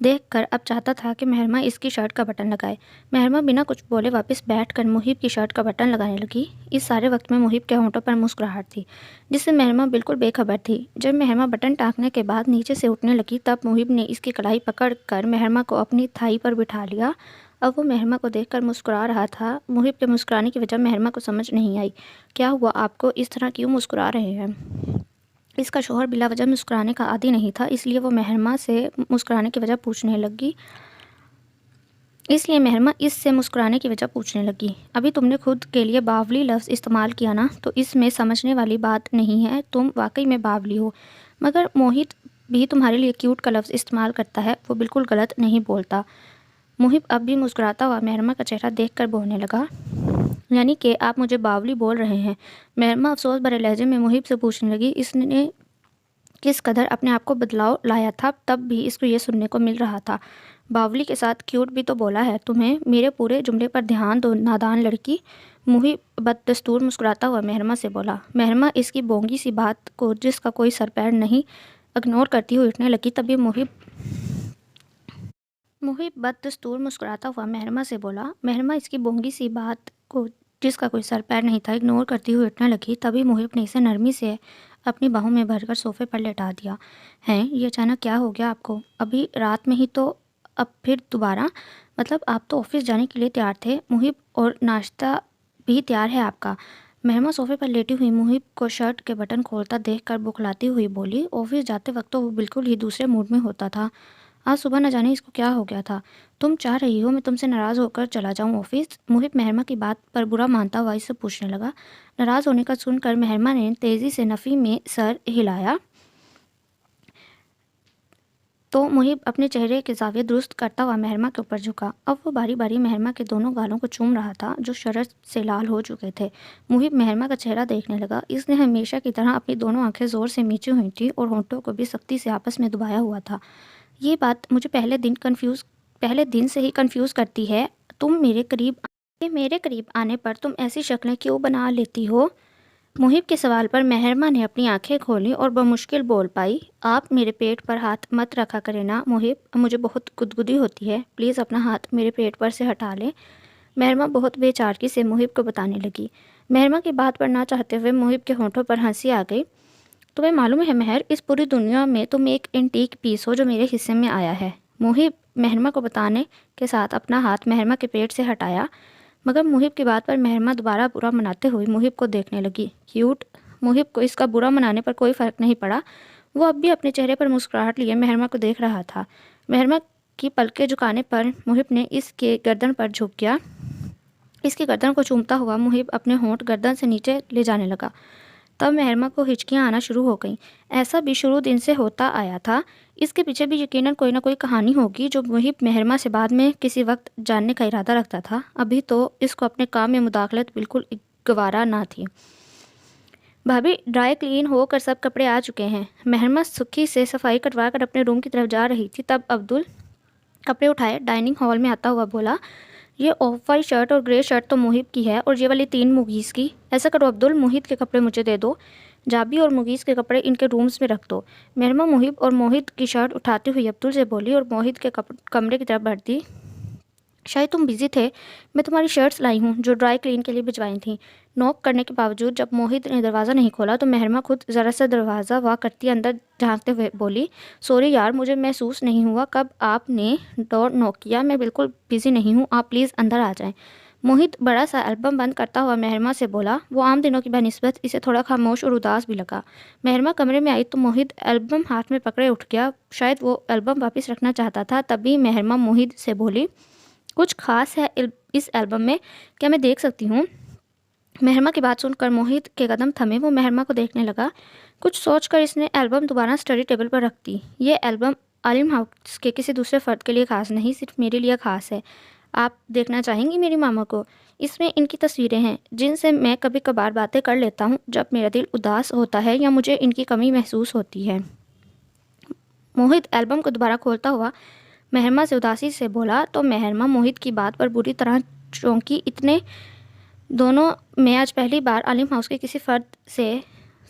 دیکھ کر اب چاہتا تھا کہ مہرما اس کی شرٹ کا بٹن لگائے۔ مہرما بنا کچھ بولے واپس بیٹھ کر محب کی شرٹ کا بٹن لگانے لگی۔ اس سارے وقت میں محب کے ہونٹوں پر مسکراہٹ تھی جس سے مہرما بالکل بے خبر تھی۔ جب مہرما بٹن ٹانگنے کے بعد نیچے سے اٹھنے لگی تب محب نے اس کی کلائی پکڑ کر مہرما کو اپنی تھائی پر بٹھا لیا۔ اب وہ مہرما کو دیکھ کر مسکرا رہا تھا۔ محب کے مسکرانے کی وجہ مہرما کو سمجھ نہیں آئی۔ کیا ہوا آپ کو؟ اس طرح کیوں مسکرا رہے ہیں؟ اس کا شوہر بلا وجہ مسکرانے کا عادی نہیں تھا، اس لیے مہرما اس سے مسکرانے کی وجہ پوچھنے لگی۔ ابھی تم نے خود کے لیے باولی لفظ استعمال کیا نا، تو اس میں سمجھنے والی بات نہیں ہے، تم واقعی میں باولی ہو۔ مگر موہت بھی تمہارے لیے کیوٹ کا لفظ استعمال کرتا ہے، وہ بالکل غلط نہیں بولتا۔ محب اب بھی مسکراتا ہوا مہرما کا چہرہ دیکھ کر بولنے لگا، یعنی کہ آپ مجھے باولی بول رہے ہیں؟ مہرما افسوس بھرے لہجے میں محب سے پوچھنے لگی۔ اس نے کس قدر اپنے آپ کو بدلاؤ لایا تھا، تب بھی اس کو یہ سننے کو مل رہا تھا۔ باولی کے ساتھ کیوٹ بھی تو بولا ہے تمہیں، میرے پورے جملے پر دھیان دو نادان لڑکی۔ محب بددستور مسکراتا ہوا مہرما سے بولا۔ مہرما اس کی بونگی سی بات کو جس کا کوئی سر پیر نہیں اگنور کرتی ہوئی اٹھنے لگی، تبھی محب بددستور مسکراتا ہوا مہرما سے بولا۔ مہرما اس کی بونگی سی بات کو جس کا کوئی سر پیر نہیں تھا اگنور کرتی ہوئی اٹھنے لگی، تبھی محب نے اسے نرمی سے اپنی باہوں میں بھر کر صوفے پر لٹا دیا۔ ہیں، یہ اچانک کیا ہو گیا آپ کو؟ ابھی رات میں ہی تو، اب پھر دوبارہ؟ مطلب آپ تو آفس جانے کے لیے تیار تھے محب، اور ناشتہ بھی تیار ہے آپ کا۔ مہرما صوفے پر لیٹی ہوئی محب کو شرٹ کے بٹن کھولتا دیکھ کر بخلاتی ہوئی بولی۔ آفس جاتے وقت تو وہ بالکل ہی دوسرے موڈ میں ہوتا تھا، آج صبح نہ جانے اس کو کیا ہو گیا تھا۔ تم چاہ رہی ہو میں تم سے ناراض ہو کر چلا جاؤں آفس؟ محب مہرما کی بات پر برا مانتا ہوا اس سے پوچھنے لگا۔ ناراض ہونے کا سن کر مہرما نے تیزی سے نفی میں سر ہلایا تو محب اپنے چہرے کے زاویے درست کرتا ہوا مہرما کے اوپر جھکا۔ اب وہ باری باری مہرما کے دونوں گالوں کو چوم رہا تھا جو شرر سے لال ہو چکے تھے۔ محب مہرما کا چہرہ دیکھنے لگا۔ اس نے ہمیشہ کی طرح اپنی دونوں آنکھیں زور سے میچی ہوئی تھیں اور ہونٹوں کو بھی سختی سے آپس میں دبایا ہوا تھا۔ یہ بات مجھے پہلے دن سے ہی کنفیوز کرتی ہے، تم میرے قریب آنے پر تم ایسی شکلیں کیوں بنا لیتی ہو؟ محب کے سوال پر مہرما نے اپنی آنکھیں کھولیں اور بمشکل بول پائی، آپ میرے پیٹ پر ہاتھ مت رکھا کریں نا محب، مجھے بہت گدگدی ہوتی ہے، پلیز اپنا ہاتھ میرے پیٹ پر سے ہٹا لیں۔ مہرما بہت بے چارگی سے محب کو بتانے لگی۔ مہرما کی بات پر نہ چاہتے ہوئے محب کے ہونٹوں پر ہنسی آ گئی۔ تمہیں معلوم ہے مہر، اس پوری دنیا میں تم ایک اینٹیک پیس ہو جو میرے حصے میں آیا ہے۔ محب مہرما کو بتانے کے ساتھ اپنا ہاتھ مہرما کے پیٹ سے ہٹایا، مگر محب کی بات پر مہرما دوبارہ برا مناتے ہوئی محب کو دیکھنے لگی۔ کیوٹ؟ محب کو اس کا برا منانے پر کوئی فرق نہیں پڑا، وہ اب بھی اپنے چہرے پر مسکراہٹ لیے مہرما کو دیکھ رہا تھا۔ مہرما کی پلکیں جھکانے پر محب نے اس کے گردن پر جھک گیا۔ اس کی گردن کو چومتا ہوا محب اپنے ہونٹ گردن سے نیچے لے جانے لگا۔ تب مہرما کو ہچکیاں آنا شروع ہو گئیں۔ ایسا بھی شروع دن سے ہوتا آیا تھا، اس کے پیچھے بھی یقیناً کوئی نہ کوئی کہانی ہوگی جو محب مہرما سے بعد میں کسی وقت جاننے کا ارادہ رکھتا تھا۔ ابھی تو اس کو اپنے کام میں مداخلت بالکل گوارا نہ تھی۔ بھابھی، ڈرائی کلین ہو کر سب کپڑے آ چکے ہیں۔ مہرما سکھی سے صفائی کٹوا کر اپنے روم کی طرف جا رہی تھی، تب عبدل کپڑے اٹھائے ڈائننگ ہال میں آتا ہوا بولا، یہ آف وائٹ شرٹ اور گرے شرٹ تو محب کی ہے اور یہ والی 3 مغیث کی۔ ایسا کرو عبدل، موہت کے کپڑے مجھے دے دو، جابی اور مغیث کے کپڑے ان کے رومز میں رکھ دو۔ مہرما محب اور موہت کی شرٹ اٹھاتی ہوئی عبدل سے بولی اور موہت کے کمرے کی طرف بڑھتی شاید تم بزی تھے، میں تمہاری شرٹس لائی ہوں جو ڈرائی کلین کے لیے بھجوائی تھیں۔ نوک کرنے کے باوجود جب موہت نے دروازہ نہیں کھولا تو مہرما خود ذرا سا دروازہ وا کرتی اندر جھانکتے ہوئے بولی، سوری یار، مجھے محسوس نہیں ہوا کب آپ نے ڈور نوک کیا، میں بالکل بزی نہیں ہوں، آپ پلیز اندر آ جائیں۔ موہت بڑا سا البم بند کرتا ہوا مہرما سے بولا۔ وہ عام دنوں کی بنسبت اسے تھوڑا خاموش اور اداس بھی لگا۔ مہرما کمرے میں آئی تو موہت البم ہاتھ میں پکڑے اٹھ گیا۔ شاید وہ البم واپس رکھنا چاہتا تھا، تبھی مہرما موہت سے بولی، کچھ خاص ہے اس البم میں، کیا میں دیکھ سکتی ہوں؟ مہرما کی بات سن کر موہت کے قدم تھمے، وہ مہرما کو دیکھنے لگا۔ کچھ سوچ کر اس نے البم دوبارہ اسٹڈی ٹیبل پر رکھ دی۔ یہ البم عالم ہاؤس کے کسی دوسرے فرد کے لیے خاص نہیں، صرف میرے لیے خاص ہے۔ آپ دیکھنا چاہیں گی میری ماما کو؟ اس میں ان کی تصویریں ہیں جن سے میں کبھی کبھار باتیں کر لیتا ہوں جب میرا دل اداس ہوتا ہے یا مجھے ان کی کمی محسوس ہوتی ہے۔ موہت البم کو دوبارہ کھولتا ہوا مہرما سے اداسی سے بولا تو مہرما موہت کی بات پر بری طرح چونکی۔ اتنے دونوں میں آج پہلی بار عالم ہاؤس کے کسی فرد سے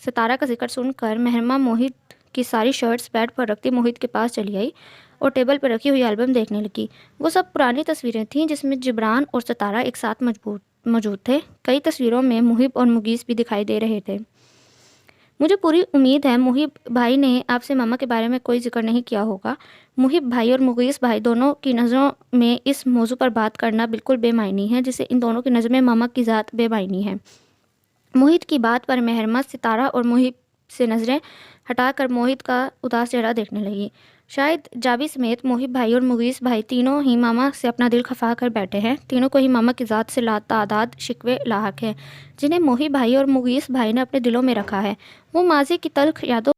ستارہ کا ذکر سن کر مہرما موہت کی ساری شرٹس بیڈ پر رکھتی موہت کے پاس چلی آئی اور ٹیبل پر رکھی ہوئی البم دیکھنے لگی۔ وہ سب پرانی تصویریں تھیں جس میں جبران اور ستارہ ایک ساتھ موجود تھے۔ کئی تصویروں میں محب اور مغیث بھی دکھائی دے رہے تھے۔ مجھے پوری امید ہے محب بھائی نے آپ سے ماما کے بارے میں کوئی ذکر نہیں کیا ہوگا۔ محب بھائی اور مغیث بھائی دونوں کی نظروں میں اس موضوع پر بات کرنا بالکل بے معنی ہے جسے ان دونوں کی نظر میں ماما کی ذات بے معنی ہے۔ موہت کی بات پر مہرما ستارہ اور محب سے نظریں ہٹا کر موہت کا اداس چہرہ دیکھنے لگی۔ شاید جابی سمیت محب بھائی اور مغیث بھائی تینوں ہی ماما سے اپنا دل کھپا کر بیٹھے ہیں۔ تینوں کو ہی ماما کی ذات سے لاتعداد شکوے لاحق ہیں جنہیں محب بھائی اور مغیث بھائی نے اپنے دلوں میں رکھا ہے۔ وہ ماضی کی تلخ یادوں